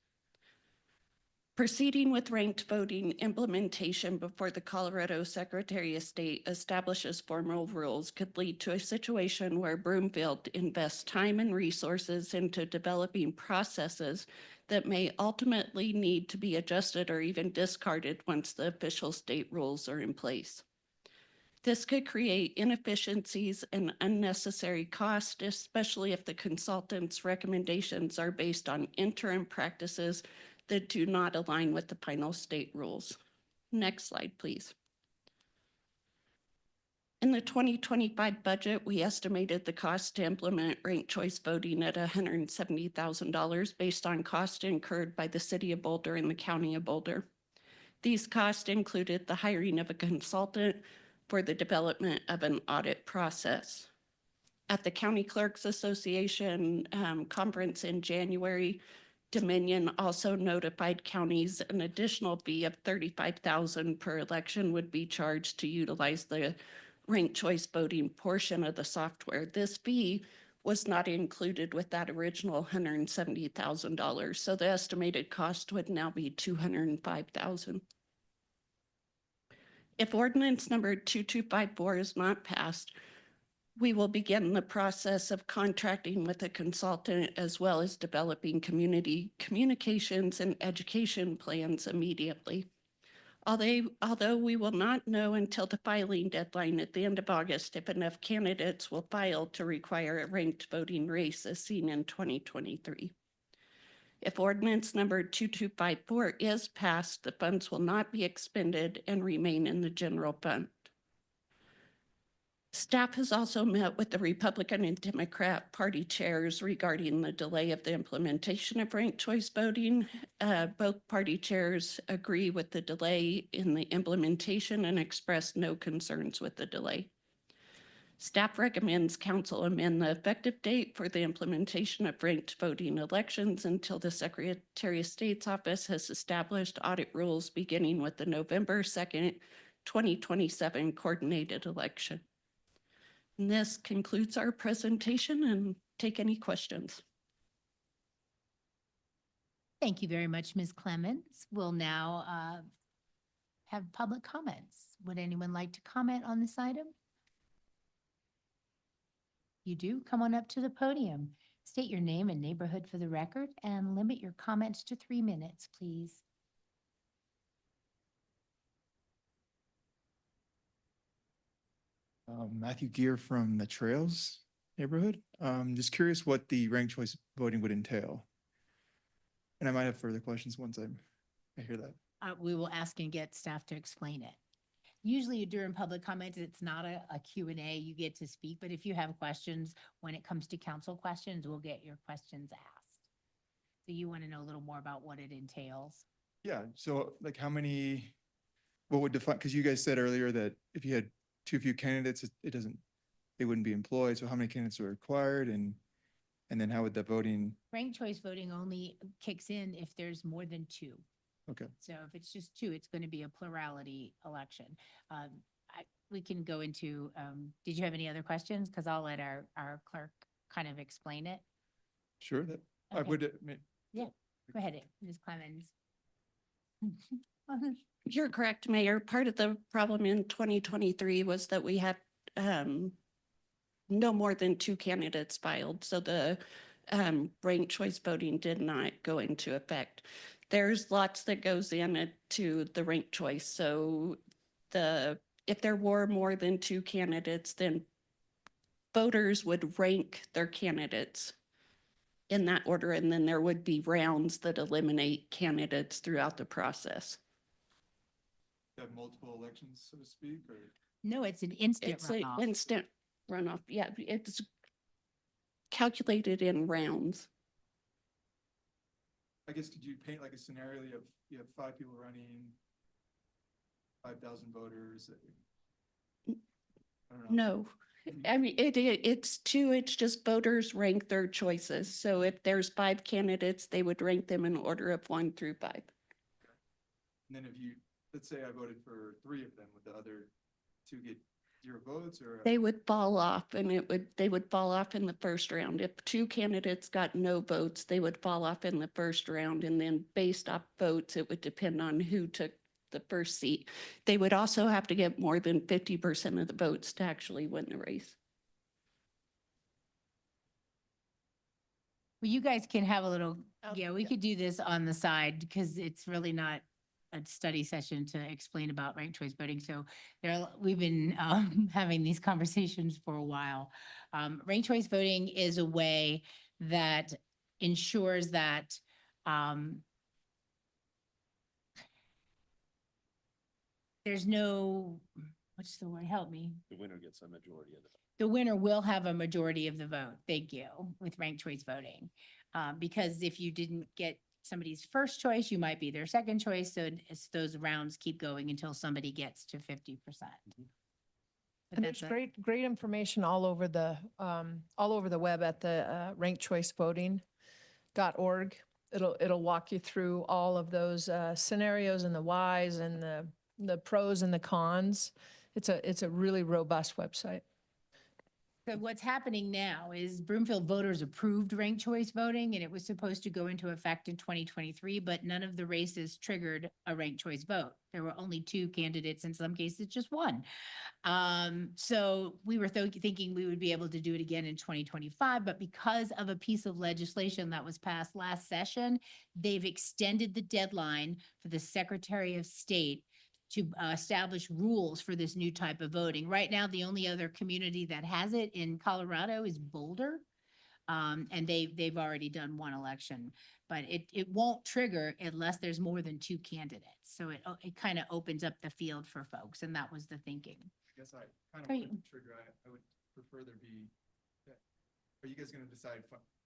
Proceeding with ranked voting implementation before the Colorado Secretary of State establishes formal rules could lead to a situation where Broomfield invests time and resources into developing processes that may ultimately need to be adjusted or even discarded once the official state rules are in place. This could create inefficiencies and unnecessary cost, especially if the consultant's recommendations are based on interim practices that do not align with the final state rules. Next slide, please. In the 2025 budget, we estimated the cost to implement ranked choice voting at $170,000 based on costs incurred by the City of Boulder and the County of Boulder. These costs included the hiring of a consultant for the development of an audit process. At the County Clerks Association conference in January, Dominion also notified counties an additional fee of $35,000 per election would be charged to utilize the ranked choice voting portion of the software. This fee was not included with that original $170,000, so the estimated cost would now be $205,000. If ordinance number 2254 is not passed, we will begin the process of contracting with a consultant as well as developing community communications and education plans immediately. Although we will not know until the filing deadline at the end of August if enough candidates will file to require a ranked voting race as seen in 2023. If ordinance number 2254 is passed, the funds will not be expended and remain in the general fund. Staff has also met with the Republican and Democrat party chairs regarding the delay of the implementation of ranked choice voting. Both party chairs agree with the delay in the implementation and express no concerns with the delay. Staff recommends council amend the effective date for the implementation of ranked voting elections until the Secretary of State's office has established audit rules beginning with the November 2nd, 2027 coordinated election. And this concludes our presentation and take any questions. Thank you very much, Ms. Clements. We'll now have public comments. Would anyone like to comment on this item? You do? Come on up to the podium. State your name and neighborhood for the record and limit your comments to 3 minutes, please. Matthew Gear from the Trails neighborhood. Just curious what the ranked choice voting would entail. And I might have further questions once I hear that. We will ask and get staff to explain it. Usually during public comments, it's not a Q&A, you get to speak, but if you have questions, when it comes to council questions, we'll get your questions asked. So you want to know a little more about what it entails? Yeah, so like how many, what would define, because you guys said earlier that if you had too few candidates, they wouldn't be employed. So how many candidates are required and then how would the voting? Ranked choice voting only kicks in if there's more than 2. Okay. So if it's just 2, it's going to be a plurality election. We can go into, did you have any other questions? Because I'll let our clerk kind of explain it. Sure, that I Okay. would. Yeah, go ahead, Ms. Clemens. You're correct, Mayor. Part of the problem in 2023 was that we had no more than 2 candidates filed. So the ranked choice voting did not go into effect. There's lots that goes into the ranked choice. So if there were more than 2 candidates, then voters would rank their candidates in that order, and then there would be rounds that eliminate candidates throughout the process. Have multiple elections, so to speak, or? No, it's an instant It's an runoff. instant runoff. Yeah, it's calculated in rounds. I guess, could you paint like a scenario? You have 5 people running, 5,000 voters. I don't know. No, I mean, it's 2, it's just voters rank their choices. So if there's 5 candidates, they would rank them in order of 1 through 5. And then let's say I voted for 3 of them, would the other 2 get 0 votes or? They would fall off and they would fall off in the first round. If 2 candidates got no votes, they would fall off in the first round. And then based off votes, it would depend on who took the first seat. They would also have to get more than 50% of the votes to actually win the race. Well, you guys can have a little Yeah, we could do this on the side because it's really not a study session to explain about ranked choice voting. So we've been having these conversations for a while. Ranked choice voting is a way that ensures that there's no, what's the word? Help me. The winner gets a majority of the. The winner will have a majority of the vote. Thank you, with ranked choice voting. Because if you didn't get somebody's first choice, you might be their second choice. So those rounds keep going until somebody gets to 50%. And there's great information all over the web at the rankedchoicevoting.org. It'll walk you through all of those scenarios and the whys and the pros and the cons. It's a really robust website. So what's happening now is Broomfield voters approved ranked choice voting and it was supposed to go into effect in 2023, but none of the races triggered a ranked choice vote. There were only 2 candidates, in some cases just 1. So we were thinking we would be able to do it again in 2025, but because of a piece of legislation that was passed last session, they've extended the deadline for the Secretary of State to establish rules for this new type of voting. Right now, the only other community that has it in Colorado is Boulder. And they've already done 1 election, but it won't trigger unless there's more than 2 candidates. So it kind of opens up the field for folks, and that was the thinking. I guess I kind of Great. wouldn't trigger, I would prefer there be, are you guys gonna decide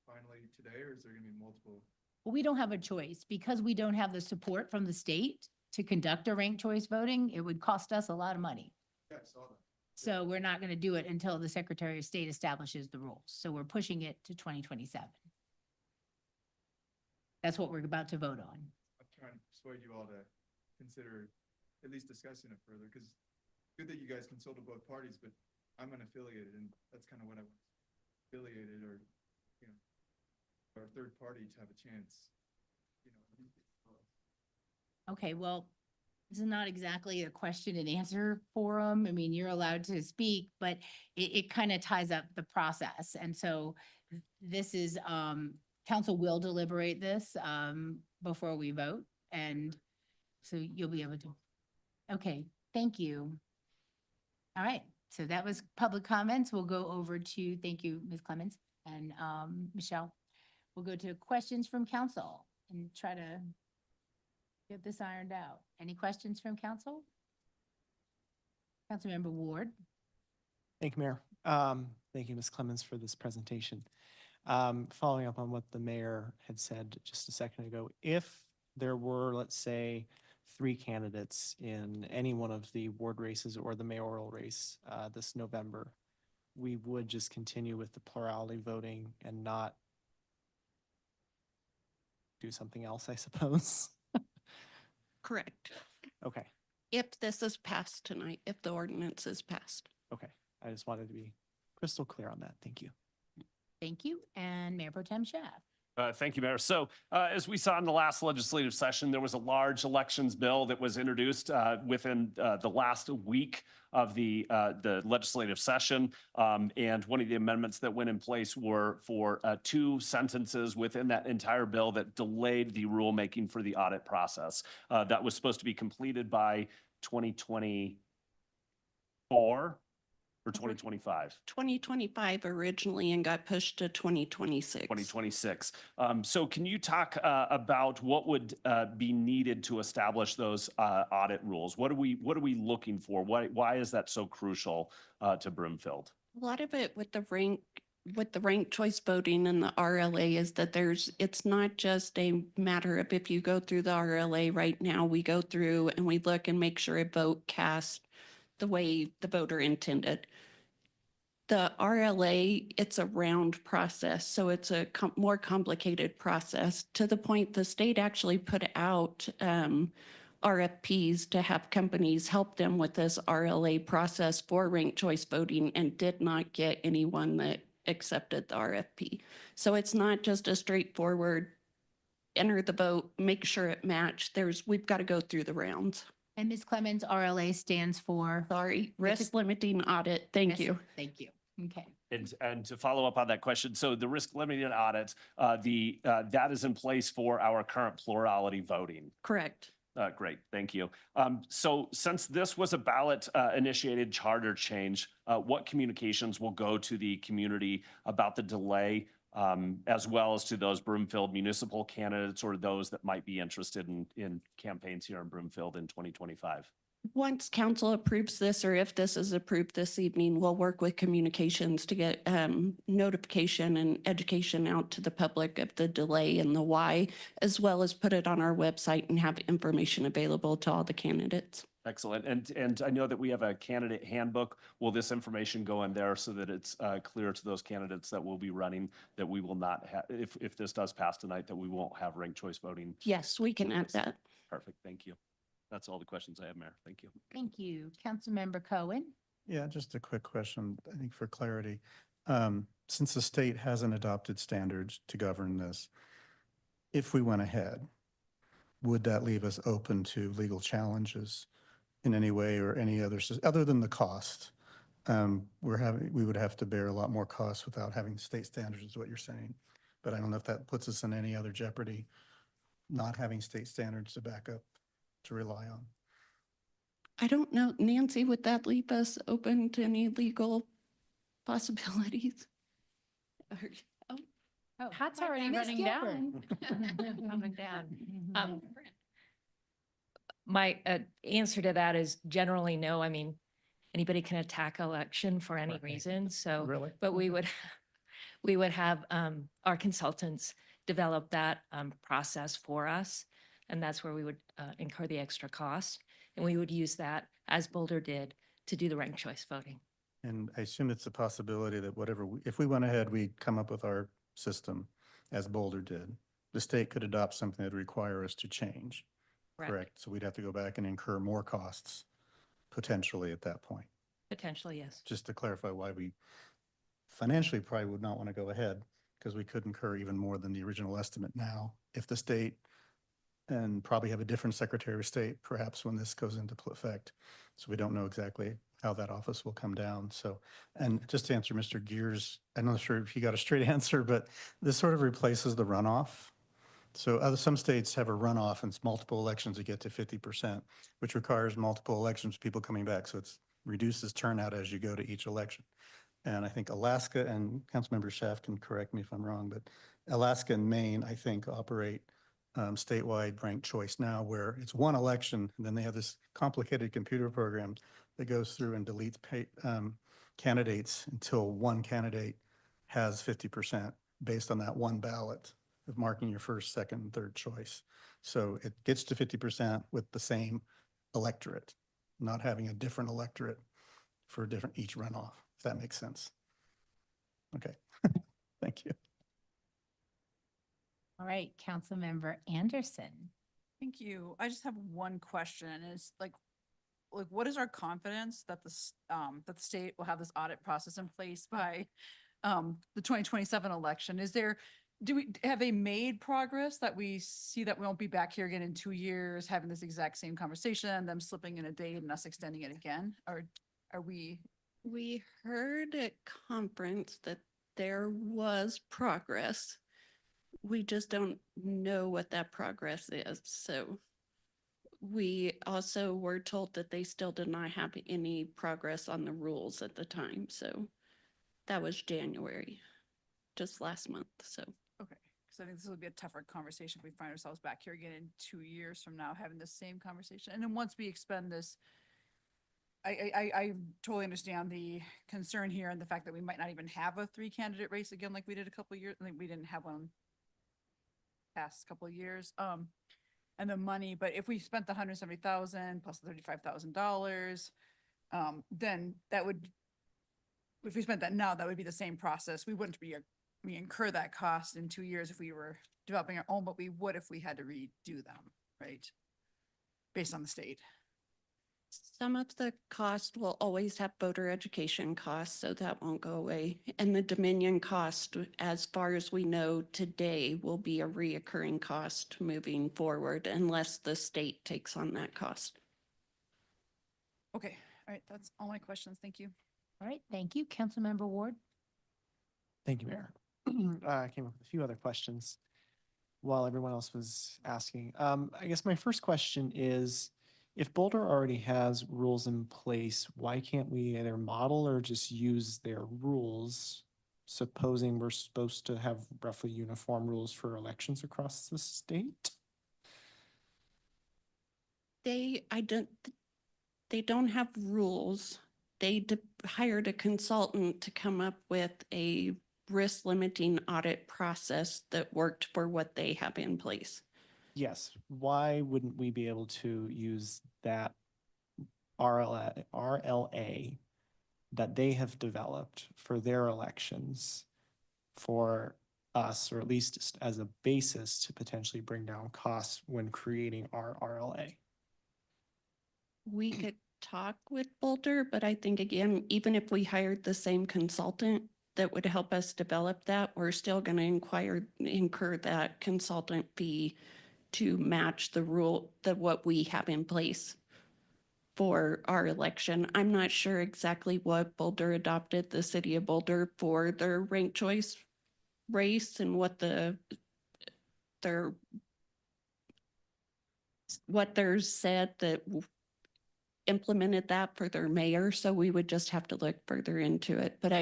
finally today, or is there gonna be multiple? Well, we don't have a choice because we don't have the support from the state to conduct a ranked choice voting. It would cost us a lot of money. Yeah, I saw that. So we're not going to do it until the Secretary of State establishes the rules. So we're pushing it to 2027. That's what we're about to vote on. I'm trying to persuade you all to consider at least discussing it further, because good that you guys consulted both parties, but I'm unaffiliated, and that's kind of what I want. Affiliated, or, you know, or a third party to have a chance, you know. Okay, well, this is not exactly a question and answer forum. I mean, you're allowed to speak, but it kind of ties up the process. And so this is, council will deliberate this before we vote. And so you'll be able to. Okay, thank you. All right, so that was public comments. We'll go over to, thank you, Ms. Clemens and Michelle. We'll go to questions from council and try to get this ironed out. Any questions from council? Councilmember Ward. Thank you, Mayor. Thank you, Ms. Clemens, for this presentation. Following up on what the mayor had said just a second ago, if there were, let's say, 3 candidates in any one of the ward races or the mayoral race this November, we would just continue with the plurality voting and not do something else, I suppose. Correct. Okay, If this is passed tonight, if the ordinance is passed. okay. I just wanted to be crystal clear on that. Thank you. Thank you. And Mayor Pro Tem Schaaf. Thank you, Mayor. So as we saw in the last legislative session, there was a large elections bill that was introduced within the last week of the legislative session. And one of the amendments that went in place were for 2 sentences within that entire bill that delayed the rulemaking for the audit process. That was supposed to be completed by 2024 or 2025? 2025 originally and got pushed to 2026. 2026. So can you talk about what would be needed to establish those audit rules? What are we looking for? Why is that so crucial to Broomfield? A lot of it with the ranked choice voting and the RLA is that it's not just a matter of if you go through the RLA right now, we go through and we look and make sure a vote cast the way the voter intended. The RLA, it's a round process, so it's a more complicated process to the point the state actually put out RFPs to have companies help them with this RLA process for ranked choice voting and did not get anyone that accepted the RFP. So it's not just a straightforward enter the vote, make sure it matched. We've got to go through the rounds. And Ms. Clemens, RLA stands for? Sorry, risk limiting audit. Thank you. Thank you. Okay. And to follow up on that question, so the risk limited audit, that is in place for our current plurality voting. Correct. Great, thank you. So since this was a ballot initiated charter change, what communications will go to the community about the delay, as well as to those Broomfield municipal candidates or those that might be interested in campaigns here in Broomfield in 2025? Once council approves this, or if this is approved this evening, we'll work with communications to get notification and education out to the public of the delay and the why, as well as put it on our website and have information available to all the candidates. Excellent. And I know that we have a candidate handbook. Will this information go in there so that it's clear to those candidates that will be running, that we will not have, if this does pass tonight, that we won't have ranked choice voting? Yes, we can add that. Perfect. Thank you. That's all the questions I have, Mayor. Thank you. Thank you. Councilmember Cohen. Yeah, just a quick question, I think for clarity. Since the state hasn't adopted standards to govern this, if we went ahead, would that leave us open to legal challenges in any way or any other, other than the cost? We would have to bear a lot more costs without having state standards is what you're saying. But I don't know if that puts us in any other jeopardy, not having state standards to back up, to rely on. I don't know, Nancy, would that leave us open to any legal possibilities? Oh, Pat's my already name is running down. Coming down. My answer to that is generally no. I mean, anybody can attack election for any Right. reason, so. Really? But we would have our consultants develop that process for us. And that's where we would incur the extra cost. And we would use that, as Boulder did, to do the ranked choice voting. And I assume it's a possibility that if we went ahead, we'd come up with our system as Boulder did. The state could adopt something that would require us to change, correct? So we'd have to go back and incur more costs potentially at that point. Potentially, yes. Just to clarify why we financially probably would not want to go ahead, because we could incur even more than the original estimate now if the state, and probably have a different Secretary of State perhaps when this goes into effect. So we don't know exactly how that office will come down. So, and just to answer Mr. Gears, I'm not sure if he got a straight answer, but this sort of replaces the runoff. So some states have a runoff and it's multiple elections to get to 50%, which requires multiple elections, people coming back. So it's reduces turnout as you go to each election. And I think Alaska, and Councilmember Schaaf can correct me if I'm wrong, but Alaska and Maine, I think, operate statewide ranked choice now, where it's one election and then they have this complicated computer program that goes through and deletes candidates until one candidate has 50% based on that one ballot of marking your first, second, and third choice. So it gets to 50% with the same electorate, not having a different electorate for each runoff, if that makes sense. Okay, thank you. All right, Councilmember Anderson. Thank you. I just have one question. Is like what is our confidence that the state will have this audit process in place by the 2027 election? Have they made progress that we see that we won't be back here again in 2 years having this exact same conversation, them slipping in a date and us extending it again? Or are we? We heard at conference that there was progress. We just don't know what that progress is. So we also were told that they still did not have any progress on the rules at the time. So that was January, just last month. So. Okay, because I think this will be a tougher conversation if we find ourselves back here again in 2 years from now having the same conversation. And then once we expend this, I totally understand the concern here and the fact that we might not even have a 3-candidate race again like we did a couple of years. I think we didn't have one past couple of years. And the money, but if we spent the $170,000 plus the $35,000, then that would, if we spent that now, that would be the same process. We wouldn't we incur that cost in 2 years if we were developing our own, but we would if we had to redo them, right? Based on the state. Some of the cost will always have voter education costs, so that won't go away. And the Dominion cost, as far as we know today, will be a reoccurring cost moving forward unless the state takes on that cost. Okay, all right, that's all my questions. Thank you. All right, thank you. Councilmember Ward. Thank you, Mayor. I came up with a few other questions while everyone else was asking. I guess my first question is, if Boulder already has rules in place, why can't we either model or just use their rules? Supposing we're supposed to have roughly uniform rules for elections across the state? They don't have rules. They hired a consultant to come up with a risk limiting audit process that worked for what they have in place. Yes, why wouldn't we be able to use that RLA that they have developed for their elections for us, or at least as a basis to potentially bring down costs when creating our RLA? We could talk with Boulder, but I think again, even if we hired the same consultant that would help us develop that, we're still going to incur that consultant fee to match the what we have in place for our election. I'm not sure exactly what Boulder adopted, the city of Boulder, for their ranked choice race and what theirs said that implemented that for their mayor, so we would just have to look further into it. But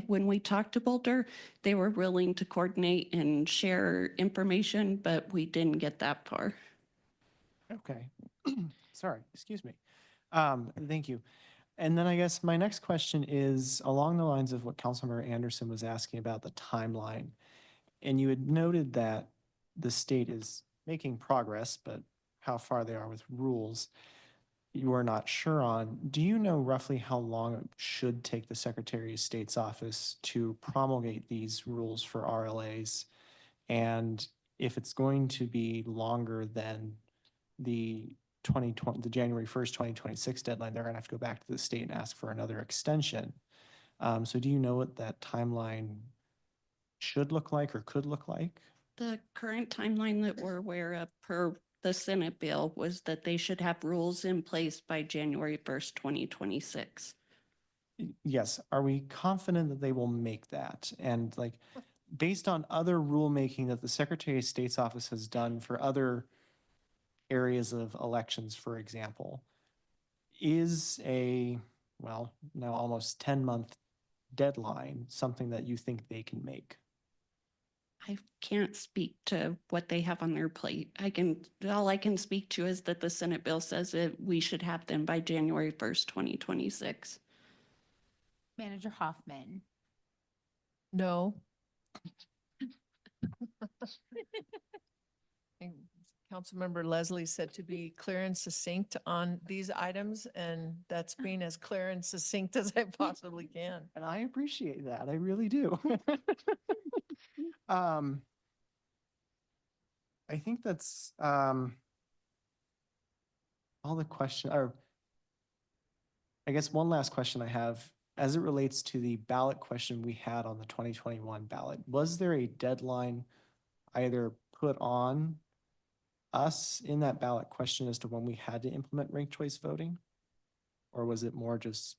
when we talked to Boulder, they were willing to coordinate and share information, but we didn't get that far. Okay. Sorry, excuse me. Thank you. And then I guess my next question is along the lines of what Councilmember Anderson was asking about the timeline. And you had noted that the state is making progress, but how far they are with rules, you are not sure on. Do you know roughly how long it should take the Secretary of State's office to promulgate these rules for RLAs? And if it's going to be longer than the January 1st, 2026 deadline, they're going to have to go back to the state and ask for another extension. So do you know what that timeline should look like or could look like? The current timeline that we're aware of per the Senate bill was that they should have rules in place by January 1st, 2026. Yes. Are we confident that they will make that? And like, based on other rulemaking that the Secretary of State's office has done for other areas of elections, for example, is now almost 10-month deadline something that you think they can make? I can't speak to what they have on their plate. All I can speak to is that the Senate bill says that we should have them by January 1st, 2026. Manager Hoffman. No. Councilmember Leslie said to be clear and succinct on these items, and that's being as clear and succinct as I possibly can. And I appreciate that. I really do. I think that's all the question, or I guess one last question I have as it relates to the ballot question we had on the 2021 ballot. Was there a deadline either put on us in that ballot question as to when we had to implement ranked choice voting? Or was it more just,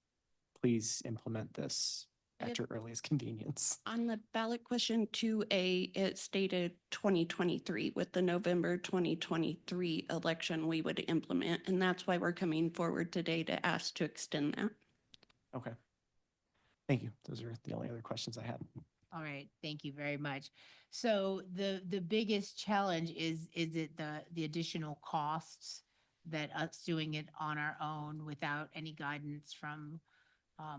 please implement this at your earliest convenience? On the ballot question 2A, it stated 2023. With the November 2023 election, we would implement, and that's why we're coming forward today to ask to extend that. Okay. Thank you. Those are the only other questions I had. All right, thank you very much. So the biggest challenge is it the additional costs that us doing it on our own without any guidance from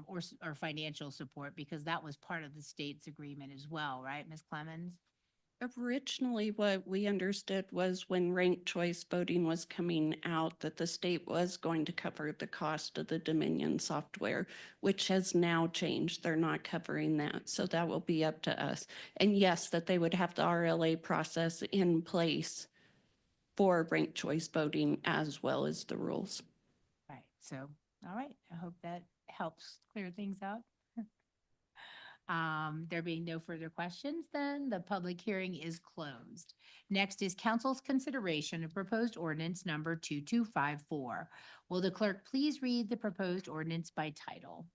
or financial support, because that was part of the state's agreement as well, right, Ms. Clemens? Originally, what we understood was when ranked choice voting was coming out, that the state was going to cover the cost of the Dominion software, which has now changed. They're not covering that. So that will be up to us. And yes, that they would have the RLA process in place for ranked choice voting as well as the rules. Right, so, all right, I hope that helps clear things out. There being no further questions, then the public hearing is closed. Next is council's consideration of proposed ordinance number 2254. Will the clerk please read the proposed ordinance by title?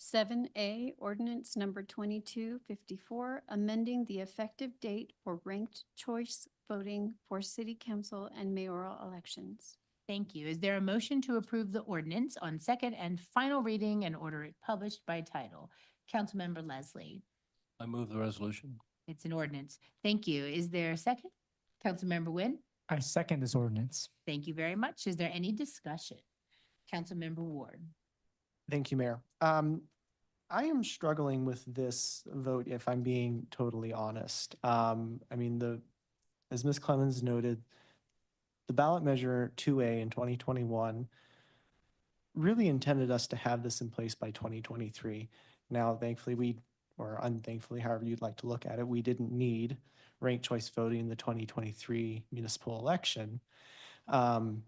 7A, ordinance number 2254, amending the effective date for ranked choice voting for city council and mayoral elections. Thank you. Is there a motion to approve the ordinance on second and final reading and order it published by title? Councilmember Leslie. I move the resolution. It's an ordinance. Thank you. Is there a second? Councilmember Nguyen? I second this ordinance. Thank you very much. Is there any discussion? Councilmember Ward. Thank you, Mayor. I am struggling with this vote, if I'm being totally honest. I mean, as Ms. Clemens noted, the ballot measure 2A in 2021 really intended us to have this in place by 2023. Now, thankfully, or unthankfully, however you'd like to look at it, we didn't need ranked choice voting in the 2023 municipal election. But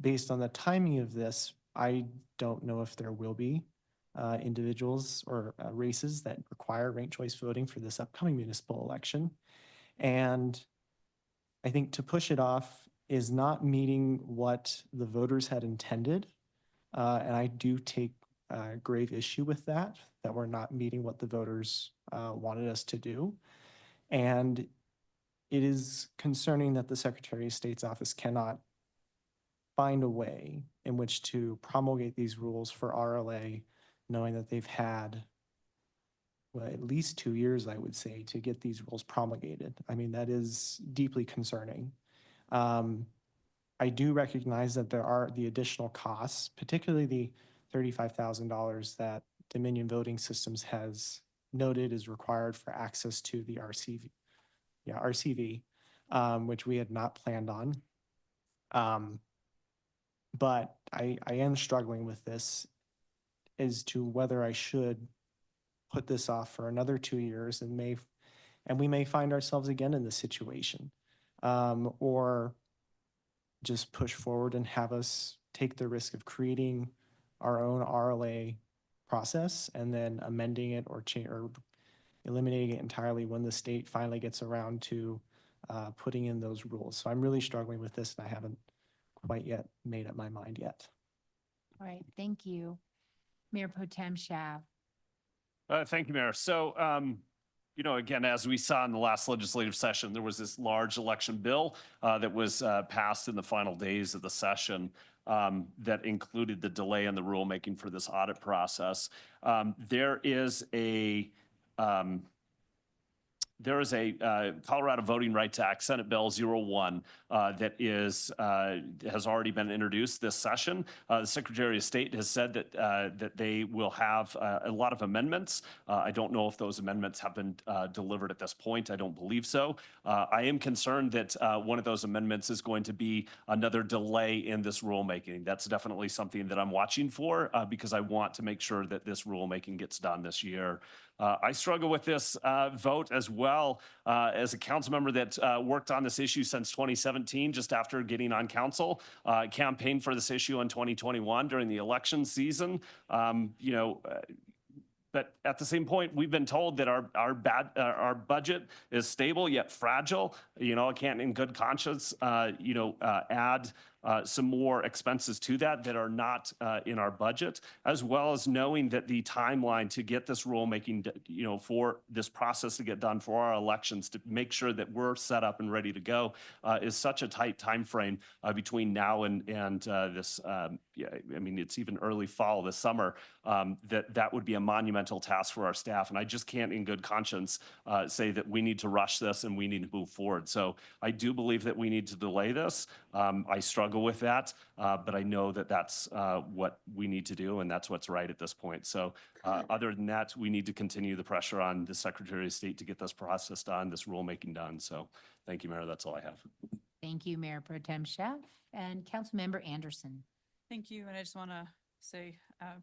based on the timing of this, I don't know if there will be individuals or races that require ranked choice voting for this upcoming municipal election. And I think to push it off is not meeting what the voters had intended. And I do take grave issue with that we're not meeting what the voters wanted us to do. And it is concerning that the Secretary of State's office cannot find a way in which to promulgate these rules for RLA, knowing that they've had at least 2 years, I would say, to get these rules promulgated. I mean, that is deeply concerning. I do recognize that there are the additional costs, particularly the $35,000 that Dominion Voting Systems has noted is required for access to the RCV, which we had not planned on. But I am struggling with this as to whether I should put this off for another 2 years and we may find ourselves again in this situation, or just push forward and have us take the risk of creating our own RLA process and then amending it or eliminating it entirely when the state finally gets around to putting in those rules. So I'm really struggling with this and I haven't quite yet made up my mind yet. All right, thank you. Mayor Pro Tem Schaaf. Thank you, Mayor. So, again, as we saw in the last legislative session, there was this large election bill that was passed in the final days of the session that included the delay in the rulemaking for this audit process. There is a Colorado Voting Rights Act, Senate Bill 01, that has already been introduced this session. The Secretary of State has said that they will have a lot of amendments. I don't know if those amendments have been delivered at this point. I don't believe so. I am concerned that one of those amendments is going to be another delay in this rulemaking. That's definitely something that I'm watching for because I want to make sure that this rulemaking gets done this year. I struggle with this vote as well as a council member that worked on this issue since 2017, just after getting on council, campaigned for this issue in 2021 during the election season. But at the same point, we've been told that our budget is stable yet fragile. I can't in good conscience, add some more expenses to that are not in our budget, as well as knowing that the timeline to get this rulemaking, for this process to get done for our elections to make sure that we're set up and ready to go is such a tight time frame between now and this. It's even early fall this summer. That would be a monumental task for our staff, and I just can't, in good conscience, say that we need to rush this and we need to move forward. So I do believe that we need to delay this. I struggle with that, but I know that that's what we need to do, and that's what's right at this point. So other than that, we need to continue the pressure on the Secretary of State to get this process done, this rulemaking done. So thank you, Mayor. That's all I have. Thank you, Mayor Pro Tem Schaaf and Councilmember Anderson. Thank you. And I just want to say,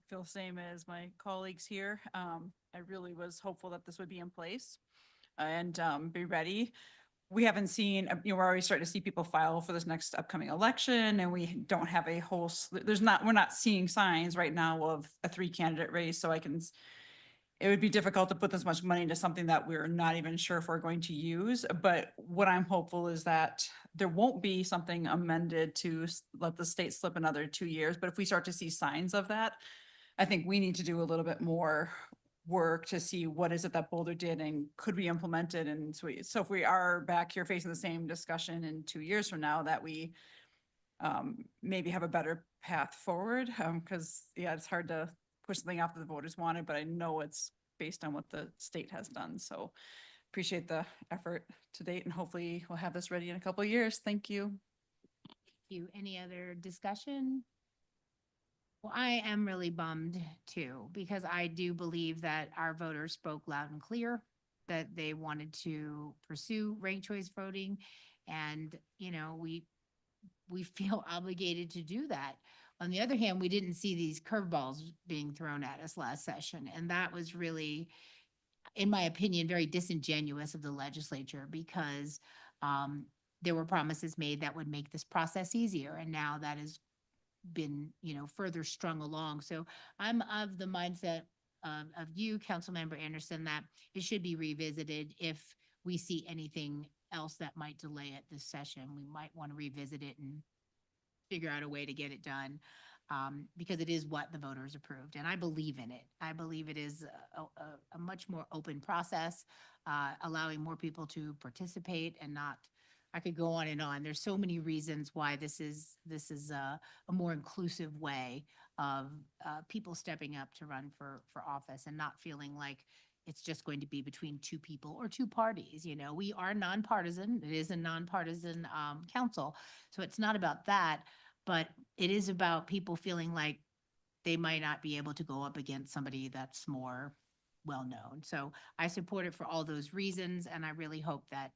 feel the same as my colleagues here. I really was hopeful that this would be in place and be ready. We haven't seen, we're already starting to see people file for this next upcoming election, and we don't have a whole, we're not seeing signs right now of a 3-candidate race. So it would be difficult to put this much money into something that we're not even sure if we're going to use. But what I'm hopeful is that there won't be something amended to let the state slip another 2 years. But if we start to see signs of that, I think we need to do a little bit more work to see what is it that Boulder did and could be implemented. And so if we are back here facing the same discussion in 2 years from now, that we maybe have a better path forward. Because yeah, it's hard to push something off that the voters wanted, but I know it's based on what the state has done. So appreciate the effort to date, and hopefully we'll have this ready in a couple of years. Thank you. Any other discussion? Well, I am really bummed too, because I do believe that our voters spoke loud and clear that they wanted to pursue ranked choice voting. And, you know, we feel obligated to do that. On the other hand, we didn't see these curveballs being thrown at us last session. And that was really, in my opinion, very disingenuous of the legislature, because there were promises made that would make this process easier. And now that has been, you know, further strung along. So I'm of the mindset of you, Councilmember Anderson, that it should be revisited. If we see anything else that might delay it this session, we might want to revisit it and figure out a way to get it done. Because it is what the voters approved, and I believe in it. I believe it is a much more open process, allowing more people to participate and not, I could go on and on. There's so many reasons why this is a more inclusive way of people stepping up to run for office and not feeling like it's just going to be between two people or two parties. You know, we are nonpartisan. It is a nonpartisan council, so it's not about that. But it is about people feeling like they might not be able to go up against somebody that's more well-known. So I support it for all those reasons, and I really hope that,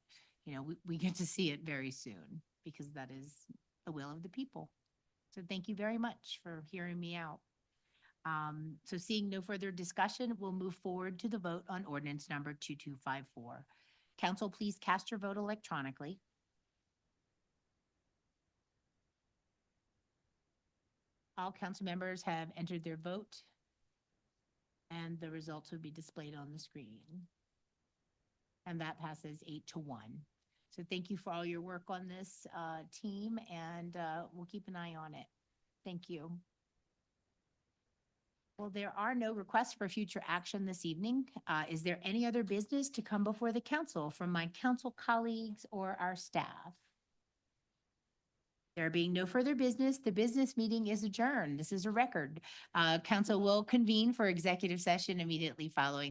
you know, we get to see it very soon, because that is the will of the people. So thank you very much for hearing me out. So seeing no further discussion, we'll move forward to the vote on ordinance number 2254. Council, please cast your vote electronically. All council members have entered their vote, and the results will be displayed on the screen. And that passes 8-1. So thank you for all your work on this team, and we'll keep an eye on it. Thank you. Well, there are no requests for future action this evening. Is there any other business to come before the council from my council colleagues or our staff? There being no further business, the business meeting is adjourned. This is a record. Council will convene for executive session immediately following